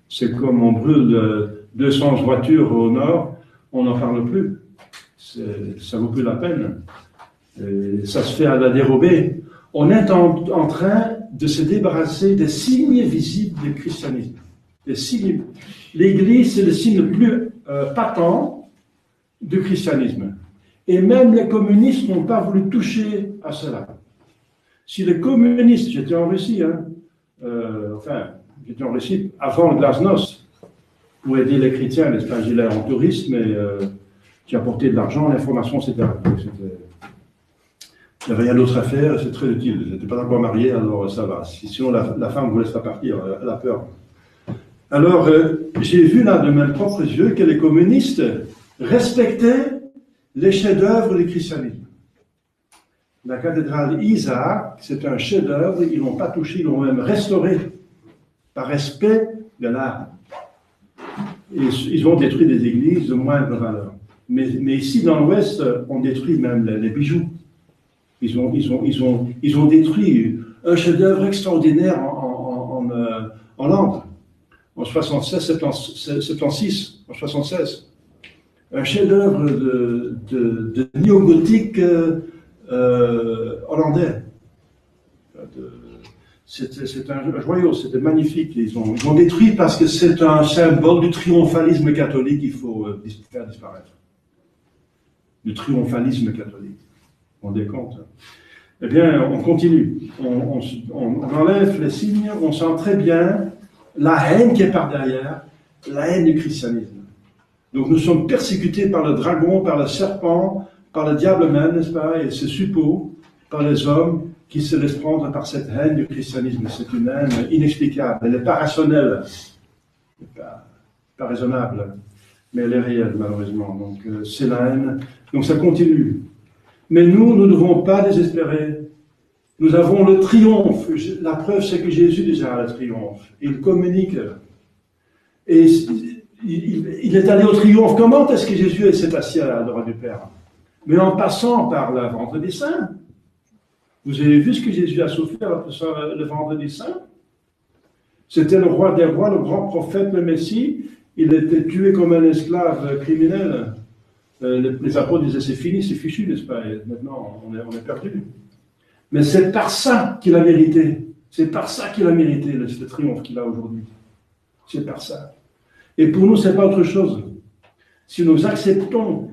C'est comme on brûle 200 voitures au nord, on n'en parle plus. Ça ne vaut plus la peine. Et ça se fait à la dérobée. On est en train de se débarrasser des signes visibles du christianisme. Les signes. L'Église, c'est le signe le plus patent du christianisme. Et même les communistes n'ont pas voulu toucher à cela. Si les communistes, j'étais en Russie, j'étais en Russie avant le glasnost, pour aider les chrétiens, n'est-ce pas, j'allais en tourisme, et qui apportait de l'argent, l'information, etc. Il n'y avait rien d'autre à faire, c'est très utile. Je n'étais pas encore marié, alors ça va. Sinon, la femme ne vous laisse pas partir, elle a peur. Alors, j'ai vu là de mes propres yeux que les communistes respectaient les chefs-d'œuvre du christianisme. La cathédrale Isaac, c'est un chef-d'œuvre, ils ne l'ont pas touché, ils l'ont même restauré, par respect de l'art. Et ils ont détruit des églises de moindre valeur. Mais ici, dans l'Ouest, on détruit même les bijoux. Ils ont détruit un chef-d'œuvre extraordinaire en Hollande, en 76, en 76. Un chef-d'œuvre de néo-gothique hollandais. C'est un joyau, c'était magnifique. Ils ont détruit parce que c'est un symbole du triomphalisme catholique qu'il faut faire disparaître. Du triomphalisme catholique. Vous vous rendez compte? Eh bien, on continue. On enlève les signes, on sent très bien la haine qui est par derrière, la haine du christianisme. Donc nous sommes persécutés par le dragon, par le serpent, par le diable même, n'est-ce pas, et ses suppôts, par les hommes qui se laissent prendre par cette haine du christianisme. C'est une haine inexplicable, elle n'est pas rationnelle, pas raisonnable, mais elle est réelle malheureusement. Donc c'est la haine, donc ça continue. Mais nous ne devons pas désespérer. Nous avons le triomphe. La preuve, c'est que Jésus déjà a le triomphe. Il communique. Et il est allé au triomphe. Comment est-ce que Jésus s'est assis à la droite du Père? Mais en passant par le vendredi saint. Vous avez vu ce que Jésus a souffert le vendredi saint? C'était le roi des rois, le grand prophète, le Messie. Il était tué comme un esclave criminel. Les apôtres disaient c'est fini, c'est fichu, n'est-ce pas? Et maintenant, on est perdu. Mais c'est par ça qu'il a mérité. C'est par ça qu'il a mérité le triomphe qu'il a aujourd'hui. C'est par ça. Et pour nous, c'est pas autre chose. Si nous acceptons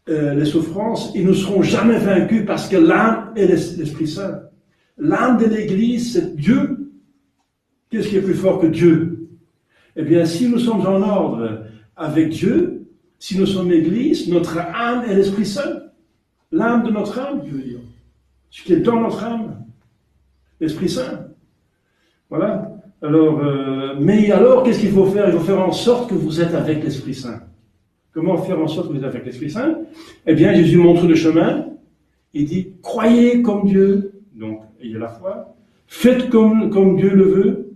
les souffrances, ils ne seront jamais vaincus parce que l'âme est l'Esprit Saint. L'âme de l'Église, c'est Dieu. Qu'est-ce qui est plus fort que Dieu? Eh bien, si nous sommes en ordre avec Dieu, si nous sommes l'Église, notre âme est l'Esprit Saint. L'âme de notre âme, je veux dire. Ce qui est dans notre âme. L'Esprit Saint. Voilà. Alors, mais alors, qu'est-ce qu'il faut faire? Il faut faire en sorte que vous êtes avec l'Esprit Saint. Comment faire en sorte que vous êtes avec l'Esprit Saint? Eh bien, Jésus montre le chemin. Il dit, croyez comme Dieu. Donc, ayez la foi. Faites comme Dieu le veut.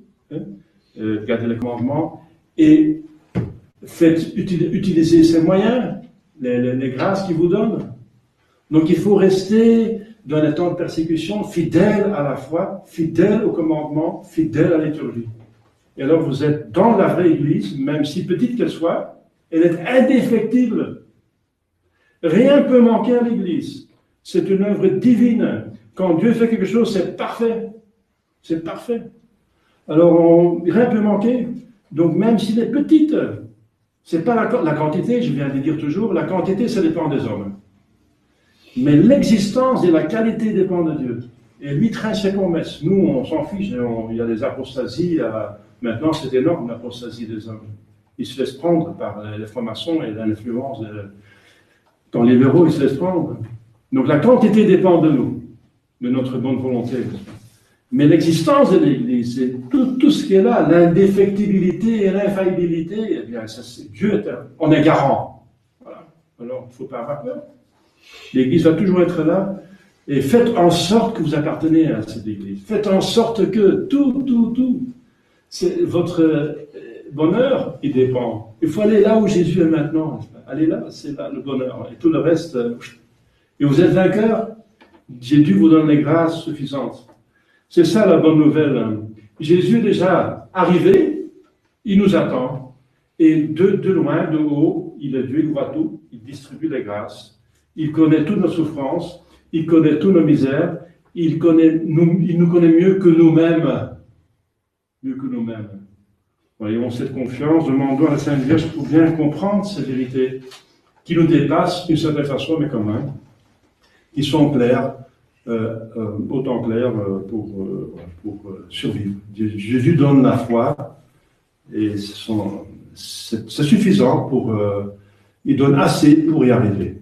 Gardez les commandements. Et utilisez ses moyens, les grâces qu'il vous donne. Donc, il faut rester dans les temps de persécution, fidèle à la foi, fidèle au commandement, fidèle à la liturgie. Et alors vous êtes dans la vraie Église, même si petite qu'elle soit, elle est indéfectible. Rien ne peut manquer à l'Église. C'est une œuvre divine. Quand Dieu fait quelque chose, c'est parfait. C'est parfait. Alors rien ne peut manquer. Donc même s'il est petite, c'est pas la quantité, je viens de dire toujours, la quantité, ça dépend des hommes. Mais l'existence et la qualité dépendent de Dieu. Et lui traîne ses promesses. Nous, on s'en fiche. Il y a des apostasies. Maintenant, c'est énorme, l'apostasie des hommes. Ils se laissent prendre par les francs-maçons et l'influence. Dans les libéraux, ils se laissent prendre. Donc la quantité dépend de nous, de notre bonne volonté. Mais l'existence de l'Église, c'est tout ce qui est là, l'indéfectibilité et l'infaillibilité, eh bien, ça, c'est Dieu. On est garant. Voilà. Alors, il ne faut pas avoir peur. L'Église va toujours être là, et faites en sorte que vous appartenez à cette Église. Faites en sorte que tout, votre bonheur, il dépend. Il faut aller là où Jésus est maintenant. Allez là, c'est là le bonheur. Et tout le reste, et vous êtes vainqueur, Jésus vous donne les grâces suffisantes. C'est ça la bonne nouvelle. Jésus est déjà arrivé, il nous attend, et de loin, de haut, il est Dieu, il voit tout, il distribue les grâces. Il connaît toutes nos souffrances, il connaît toutes nos misères, il nous connaît mieux que nous-mêmes. Mieux que nous-mêmes. Ayons cette confiance, demandons à la Sainte Vierge pour bien comprendre ces vérités qui nous dépassent d'une certaine façon, mais quand même, qui sont claires, autant claires pour survivre. Jésus donne la foi, et c'est suffisant pour... il donne assez pour y arriver.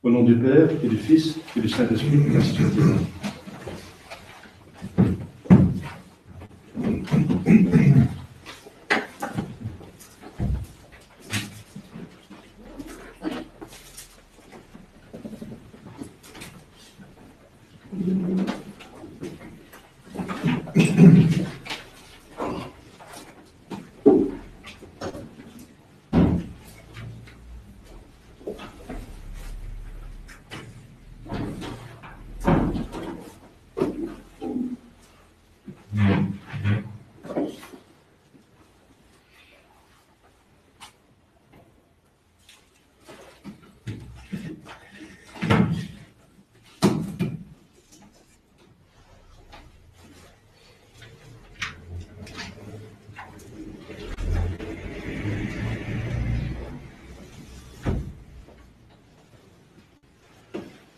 Au nom du Père, et du Fils, et du Saint-Esprit, ainsi soit-il.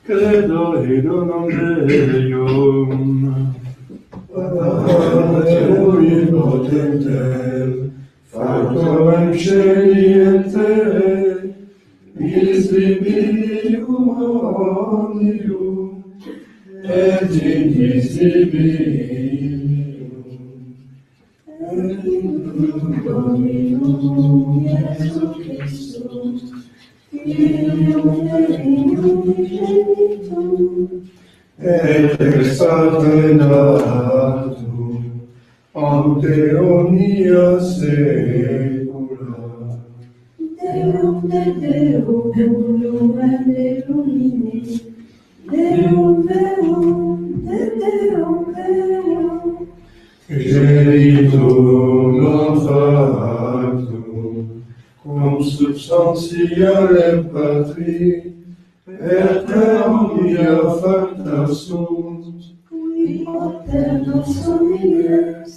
Credo ed evangelium omnipotentem factum cieli et terre visibilium omnium et indivisibilium et in Dominum Iesu Christus et exaltatum ante omnia saecula. Deum de Deum, lumen illumine, Deum verum, de Deum verum, Genitum non factum, cum substantiale patri, et omnia facta sunt, qui propter nostrum unius,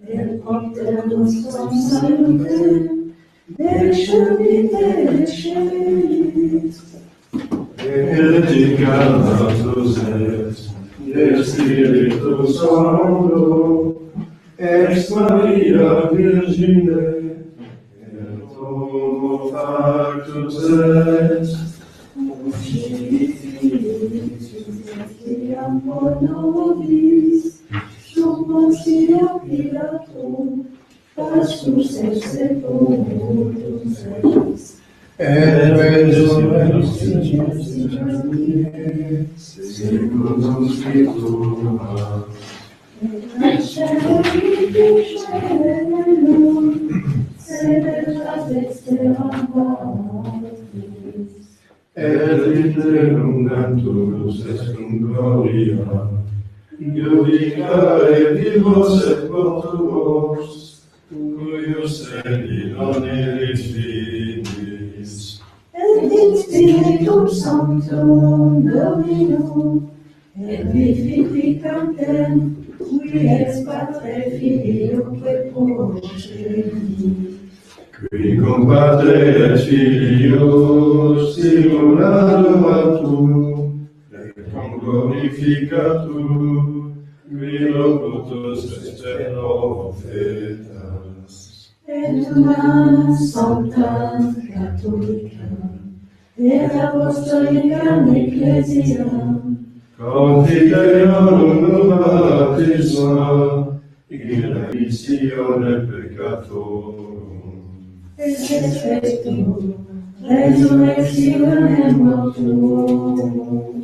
et propter nostrum salutem, decebite et celit. Edificatus est, de Spiritus Sancto, ex Maria Virgine, tous est. Et Elvitelungantus est gloria, iudicare vivos et mortuos, cuius in oniris finis. Et Spiritum Sanctum Dominum, et vivificantem, qui ex Patre Filio que procedi. Qui cum Patre et Filio simuladoratur, et cum glorificatur, qui locutus est profetas. Et una Sancta Catholica, et Apostolicam Ecclesiam, Confiteorum baptisma, in remissione peccatorum. et resurrectum, resurrectionem mortuorum,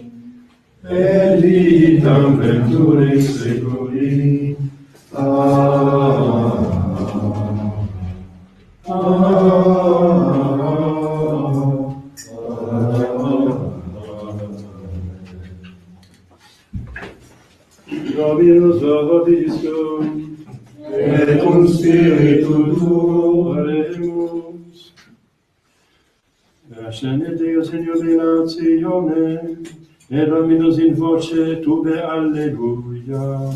Et vitam venturis seculi. Amen. Dominus vobiscum, Et cum spiritu tuo. oremus. Ascende Deus in jubilatione, et Dominus in voce tube, alleluia.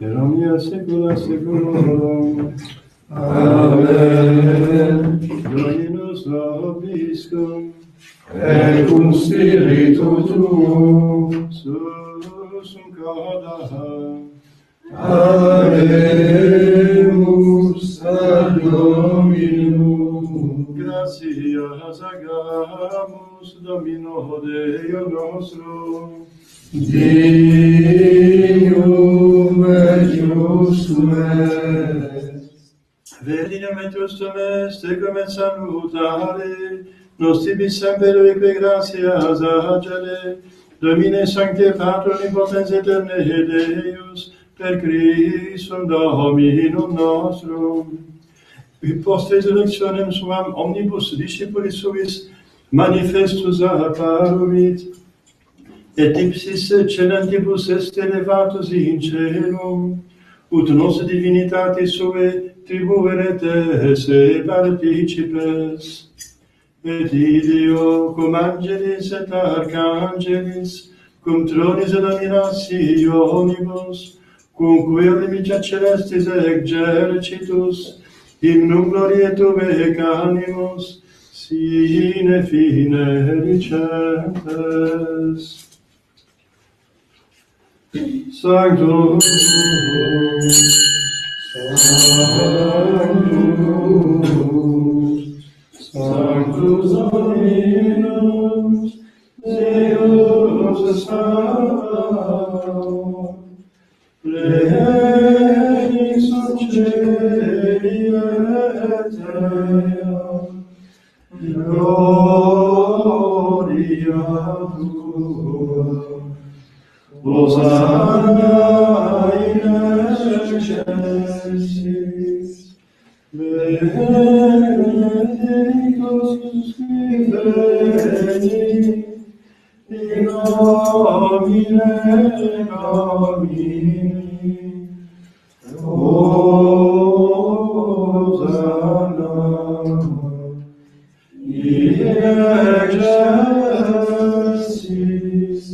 Per omnia saecula saeculorum. Amen. Dominus vobiscum. Et cum spiritu tuo. Susum cauda. Ademus ad Dominum. Gratias agamus Domino Deo nostro. Dignum et justum est. Verdinem et justum est, ecum et salutare, nos tibi semper vique gratias agere, Domine sancte Patro omnipotens aeterne Deus, per Christum Dominum nostrum. Post resurrectionem suam omnibus discipulis suis manifestus apparumit, et ipsis celentibus est elevatus in caelum, ut nos divinitatis suae tribueret esse participes. Et ideo cum angelis et archangelis, cum tronis et dominationibus, cum quia limicia celestis exercitus, hymnum gloriae tuae canimus, sine fine dicentes. Sanctus, Sanctus Dominus, Deus Sabaoth, plenius celi et terra, gloria tua. Hosanna in excelsis, benedictus qui veni, in nomine Domini. Hosanna in excelsis.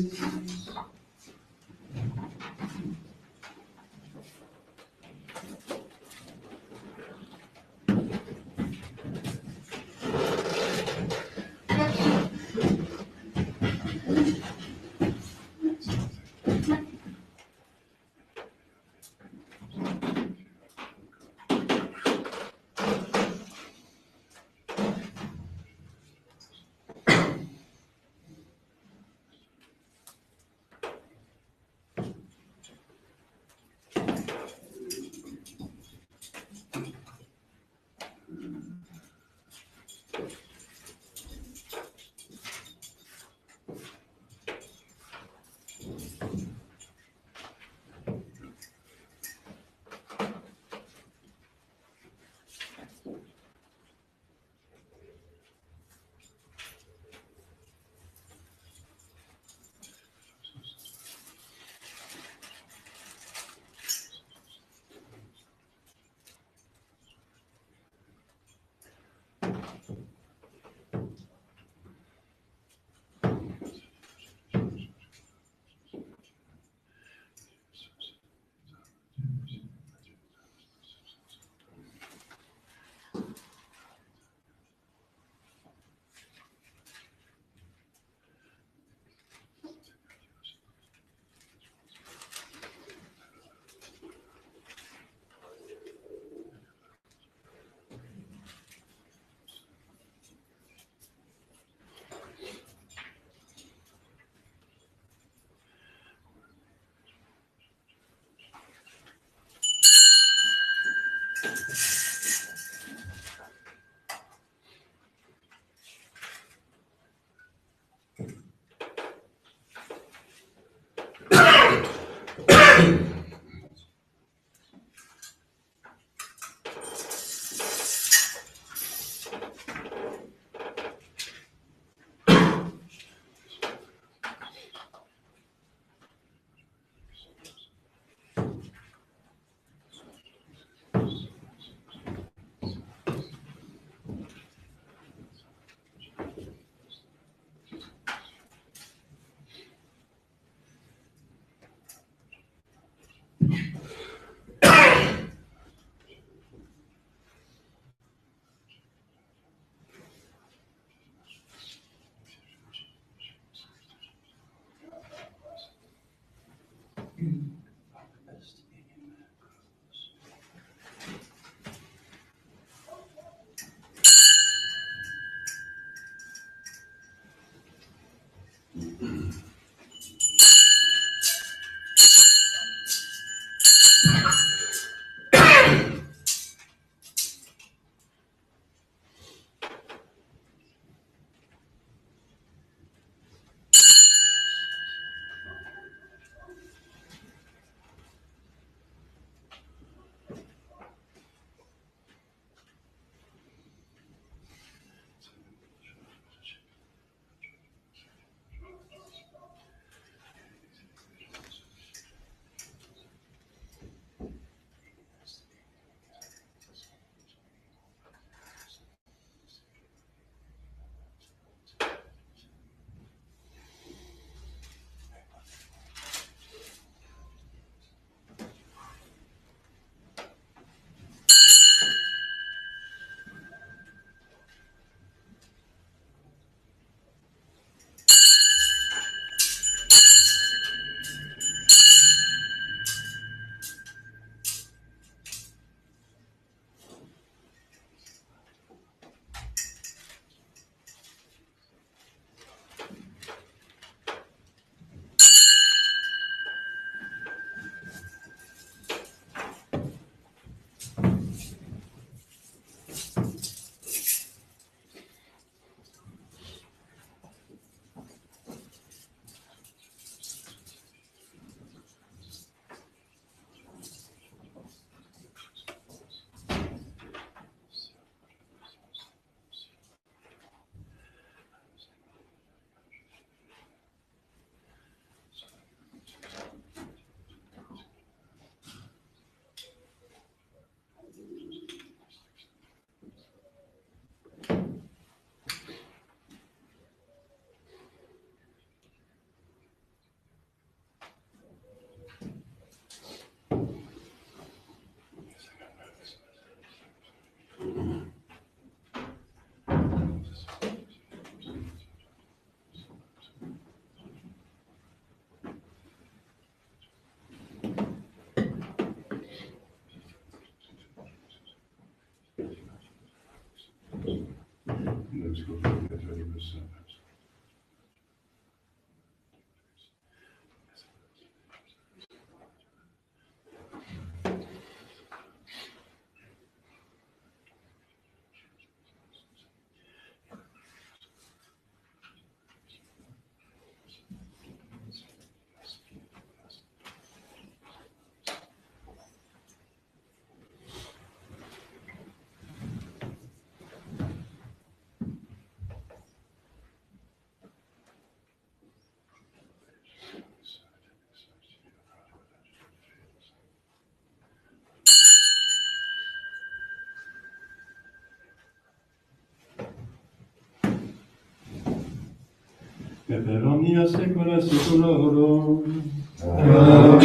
Per omnia saecula saeculorum. Amen.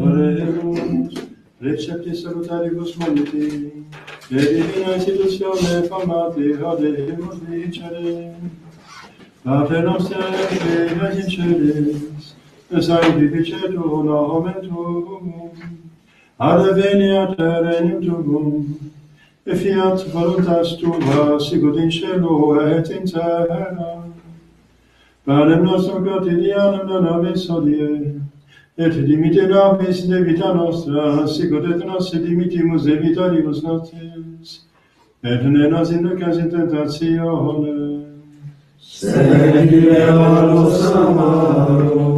Oremus, recepti salutaribus moniti, de divina institutione formati audemus dicere. Pater noster, qui es in celis, sanctificetur nomen tuum, adveniat regnum tuum, et fiat voluntas tua, sicut in cielo et in terra. Panem nostrum quotidianum da nobis hodie, et dimite nobis debita nostra, sicut et nos dimitimus debitoribus nostris, et ne nos inducas in tentatione, Sed libera-nos a malo.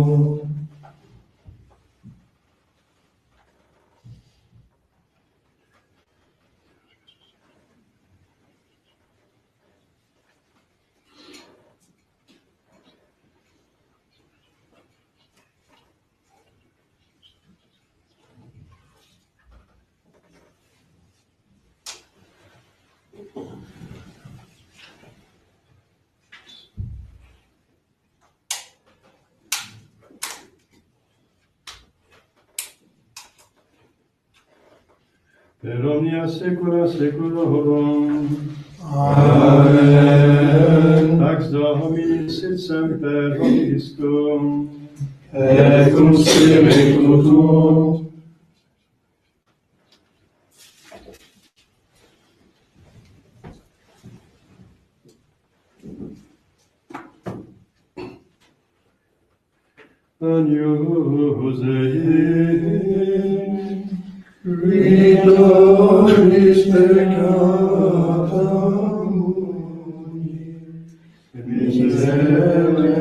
per omnia saecula saeculorum. Amen. Pax Domini sit semper vobiscum, Et cum spiritu tuo. Agnus Dei, Ridoris peccata mundi, miserere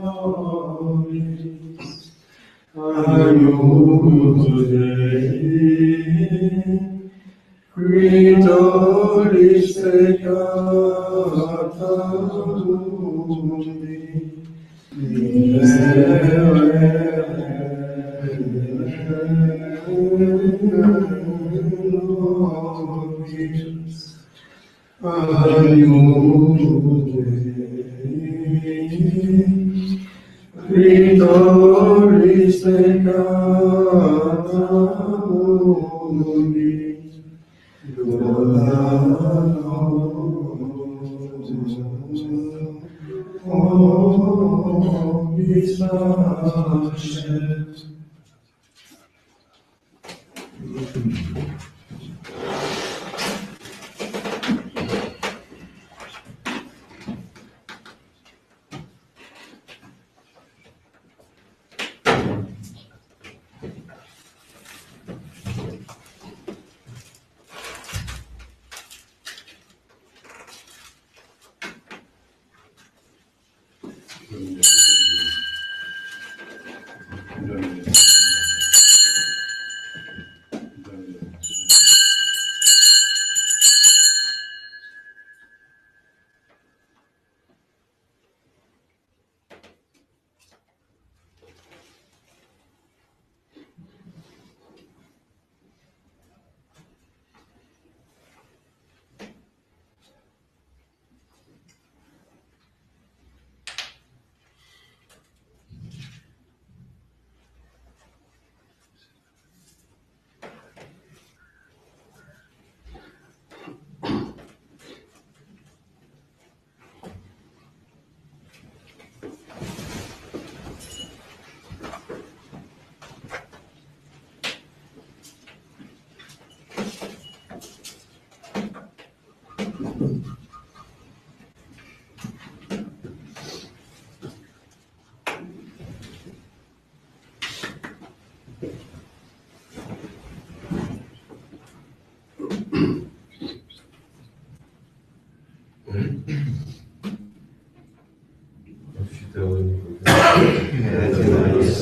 nobis. Agnus Dei, Ridoris peccata mundi, Ridoris peccata mundi,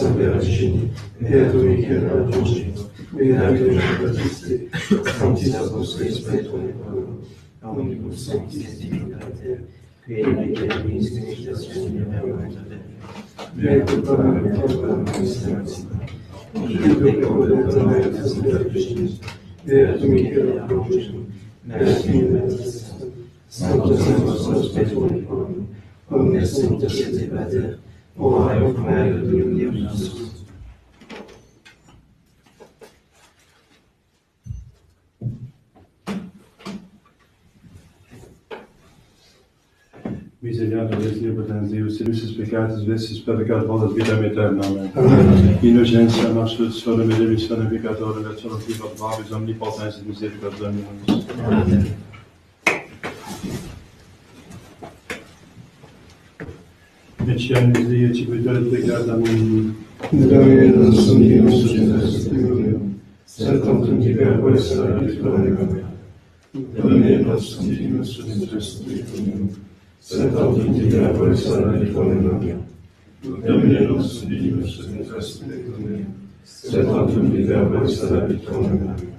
Sancta Virgine, et Dominicae Virgine, et Dominicae Baptiste, Sanctis Apostolis Petrum, Omnibus Sanctis Dignitatem, et Dominicae Ministrationem Permanente, Mea culpa mea culpa Christianissima, et peccator de Sancta Virgine, et Dominicae Virgine, et Dominicae Sanctus Apostolis Petrum, omnes sanctitate Pater, ora et pro nobis Deus. Misericors Deus, Deus, illusis peccatis vestis peccat volat vitam aeternam. Amen. Innocentia nostra, sora misericors peccatorem, et sora vivat vobis omnipotens et misericors Dominus. Amen. Ecce Dei, civitate peccata mundi. Domine nostrum Deus, Christus Deum, sanctum verbo est adictum. Domine nostrum Deus, Christus Deum, sanctum verbo est adictum. Domine nostrum Deus, Christus Deum, sanctum verbo est adictum.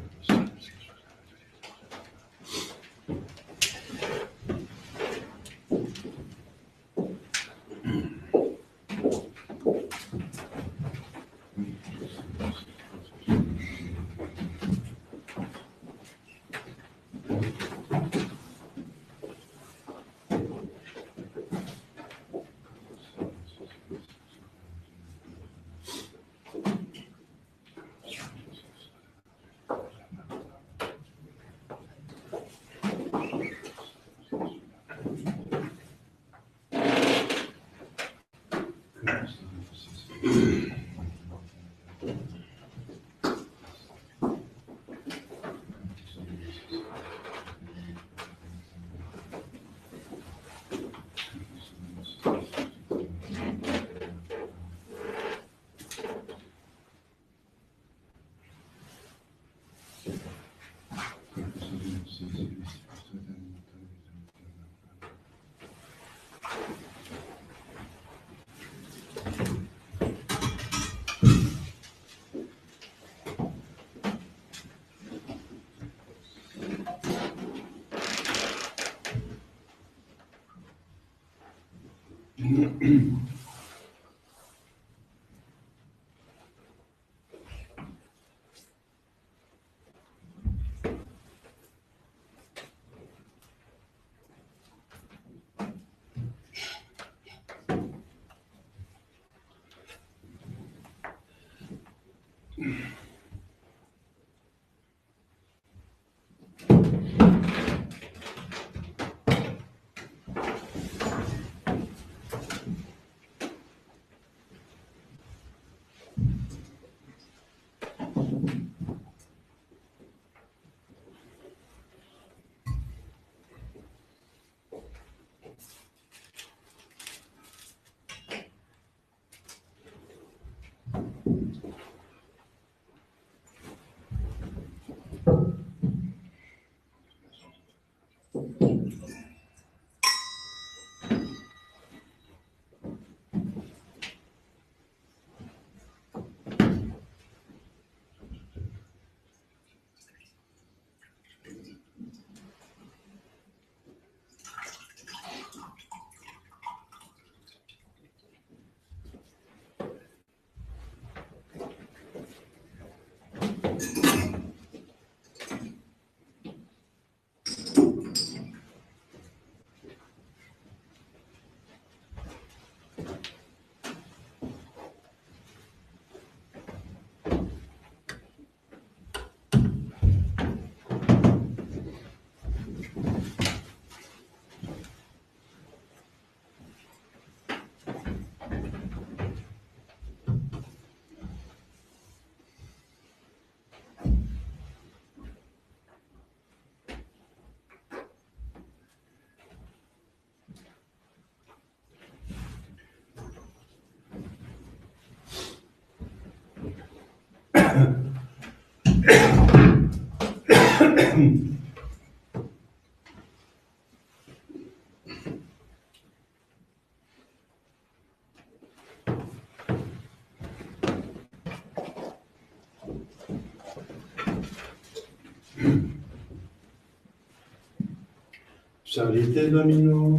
Salite Domino,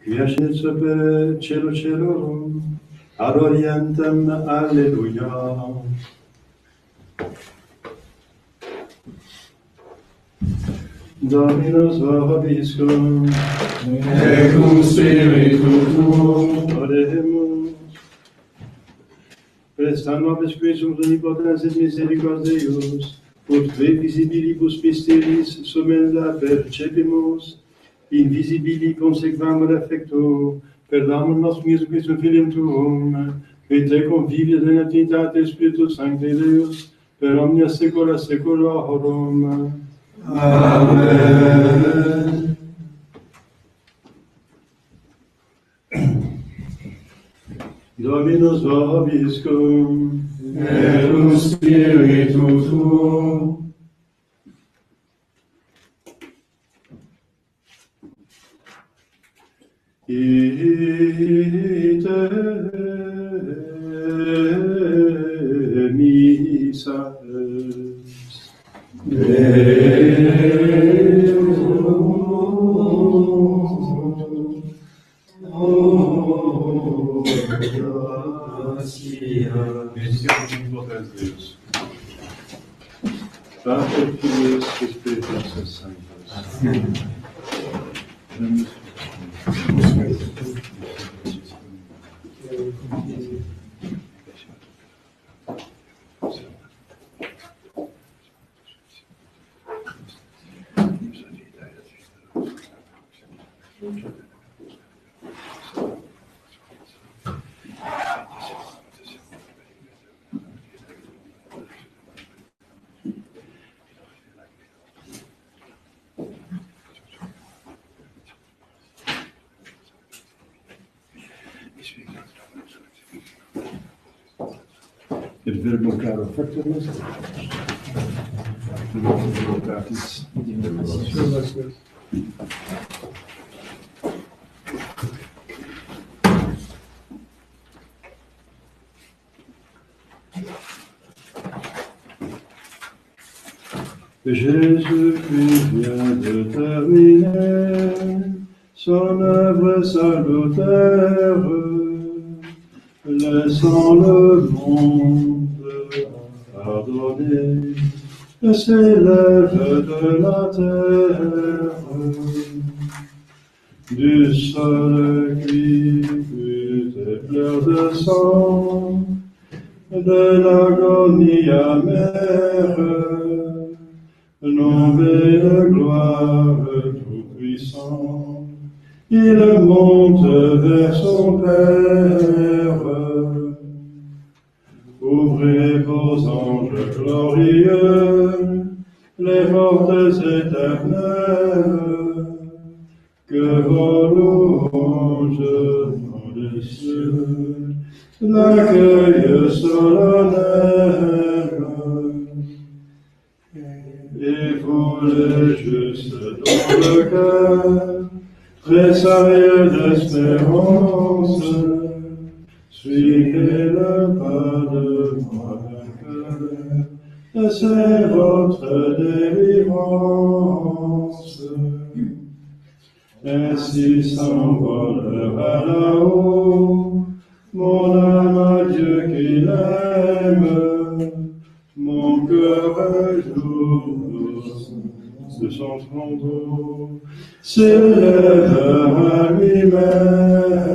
quiescet super cielo celorum, ad orientem, alleluia. Dominus vobiscum, et cum spiritu tuo, oremus. Prestam nobis quisum omnipotens et misericordius, ut que visibilibus mysteris sumenda percepimus, invisibili consequamur effecto, per l'amor nostrum Iesu Christum Filium Tuum, qui te conviviet in Trinitate Spiritus Sancti Deus, per omnia saecula saeculorum. Amen. Dominus vobiscum, Et cum spiritu tuo, ite missa est. Benedictus omnipotens Deus, Pater Filius et Spiritus Sanctus. Il verbo caro factus est. Il verbo gratis. Jésus-Christ vient de terminer son œuvre salutaire, laissant le monde pardonner, s'élève de la terre, du sol qui fut des pleurs de sang, de l'agonie amère, nommé de gloire tout-puissant, il monte vers son Père. Ouvrez vos anges glorieux, les portes éternelles, que vos louanges dans les cieux l'accueillent solennel. Et vous les justes dans le cœur, tressaillez d'espérance, suivez le pas de mon cœur, et c'est votre délivrance. Ainsi s'envolera là-haut mon âme à Dieu qui l'aime, mon cœur exauce de son flambeau, s'élève à lui-même.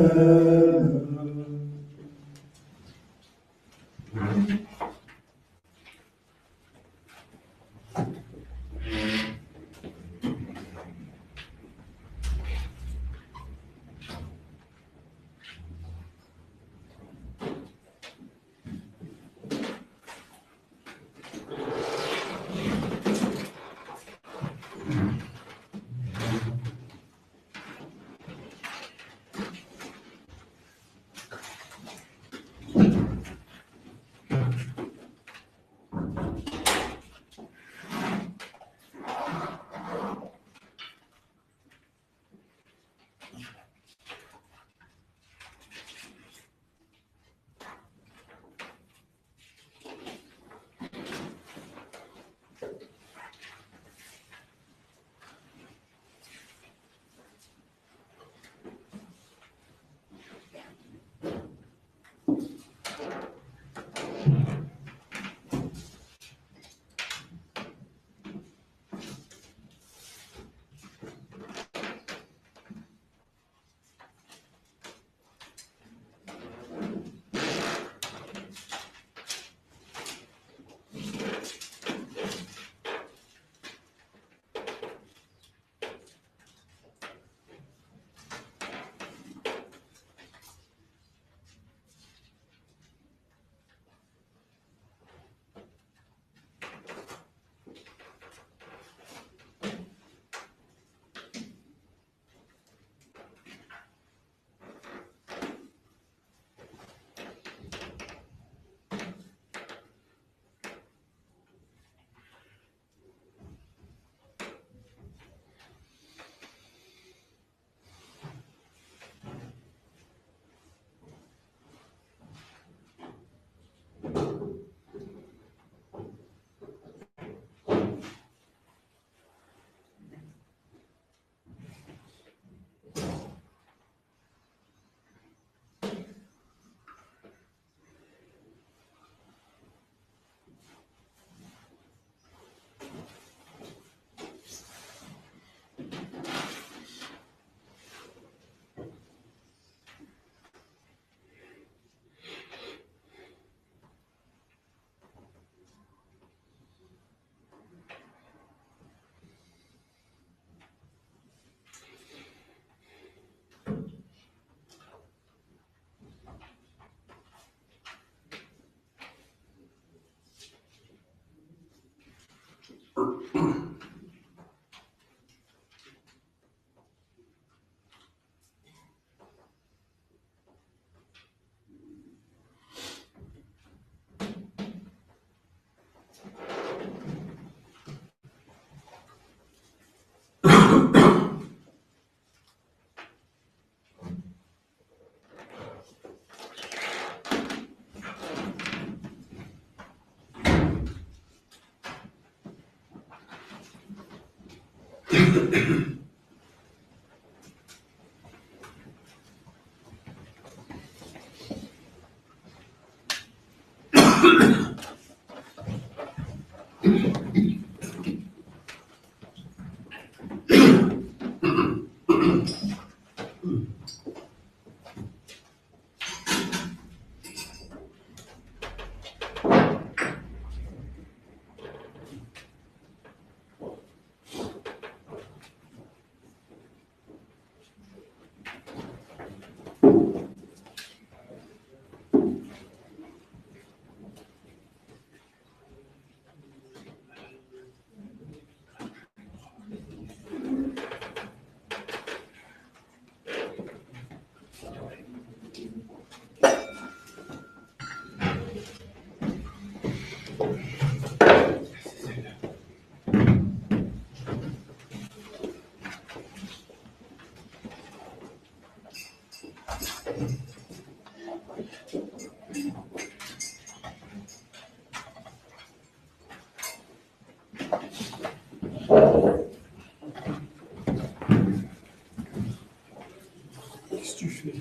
Qu'est-ce que tu fais?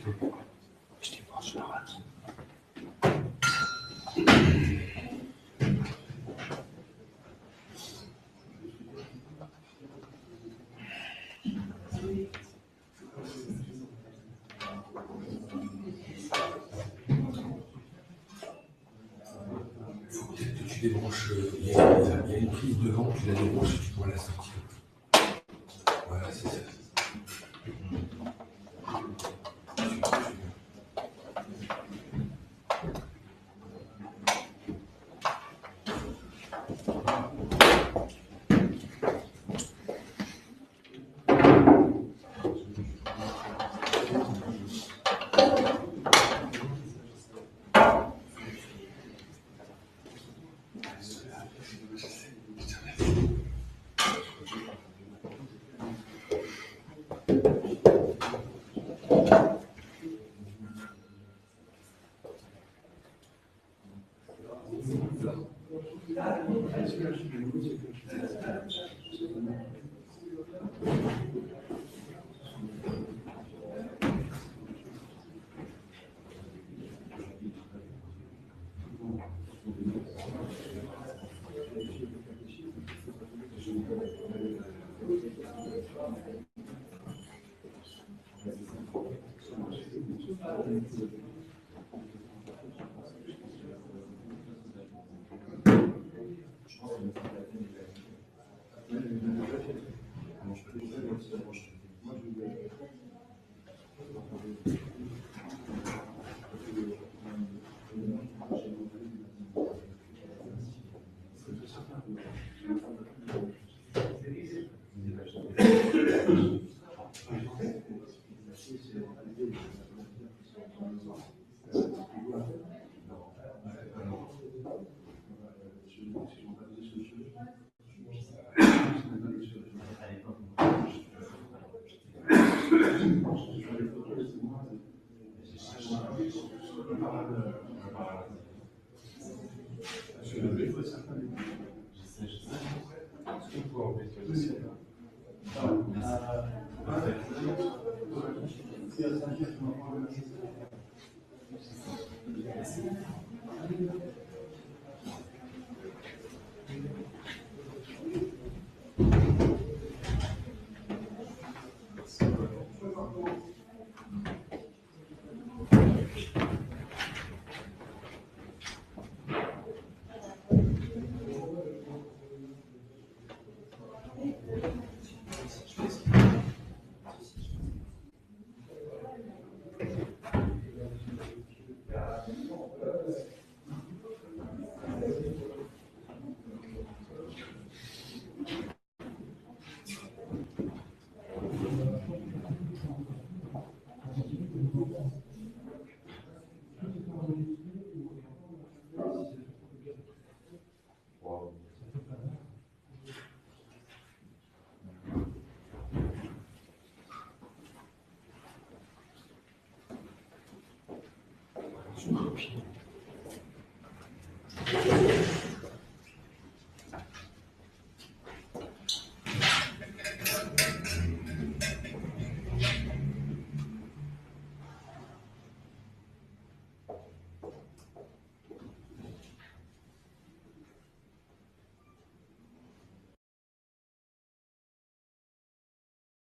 Je t'ai pas, je l'arrête. Tu débranches, il y a une prise devant, tu la débranches, tu pourras la sortir. Voilà, c'est ça. Sur le pied.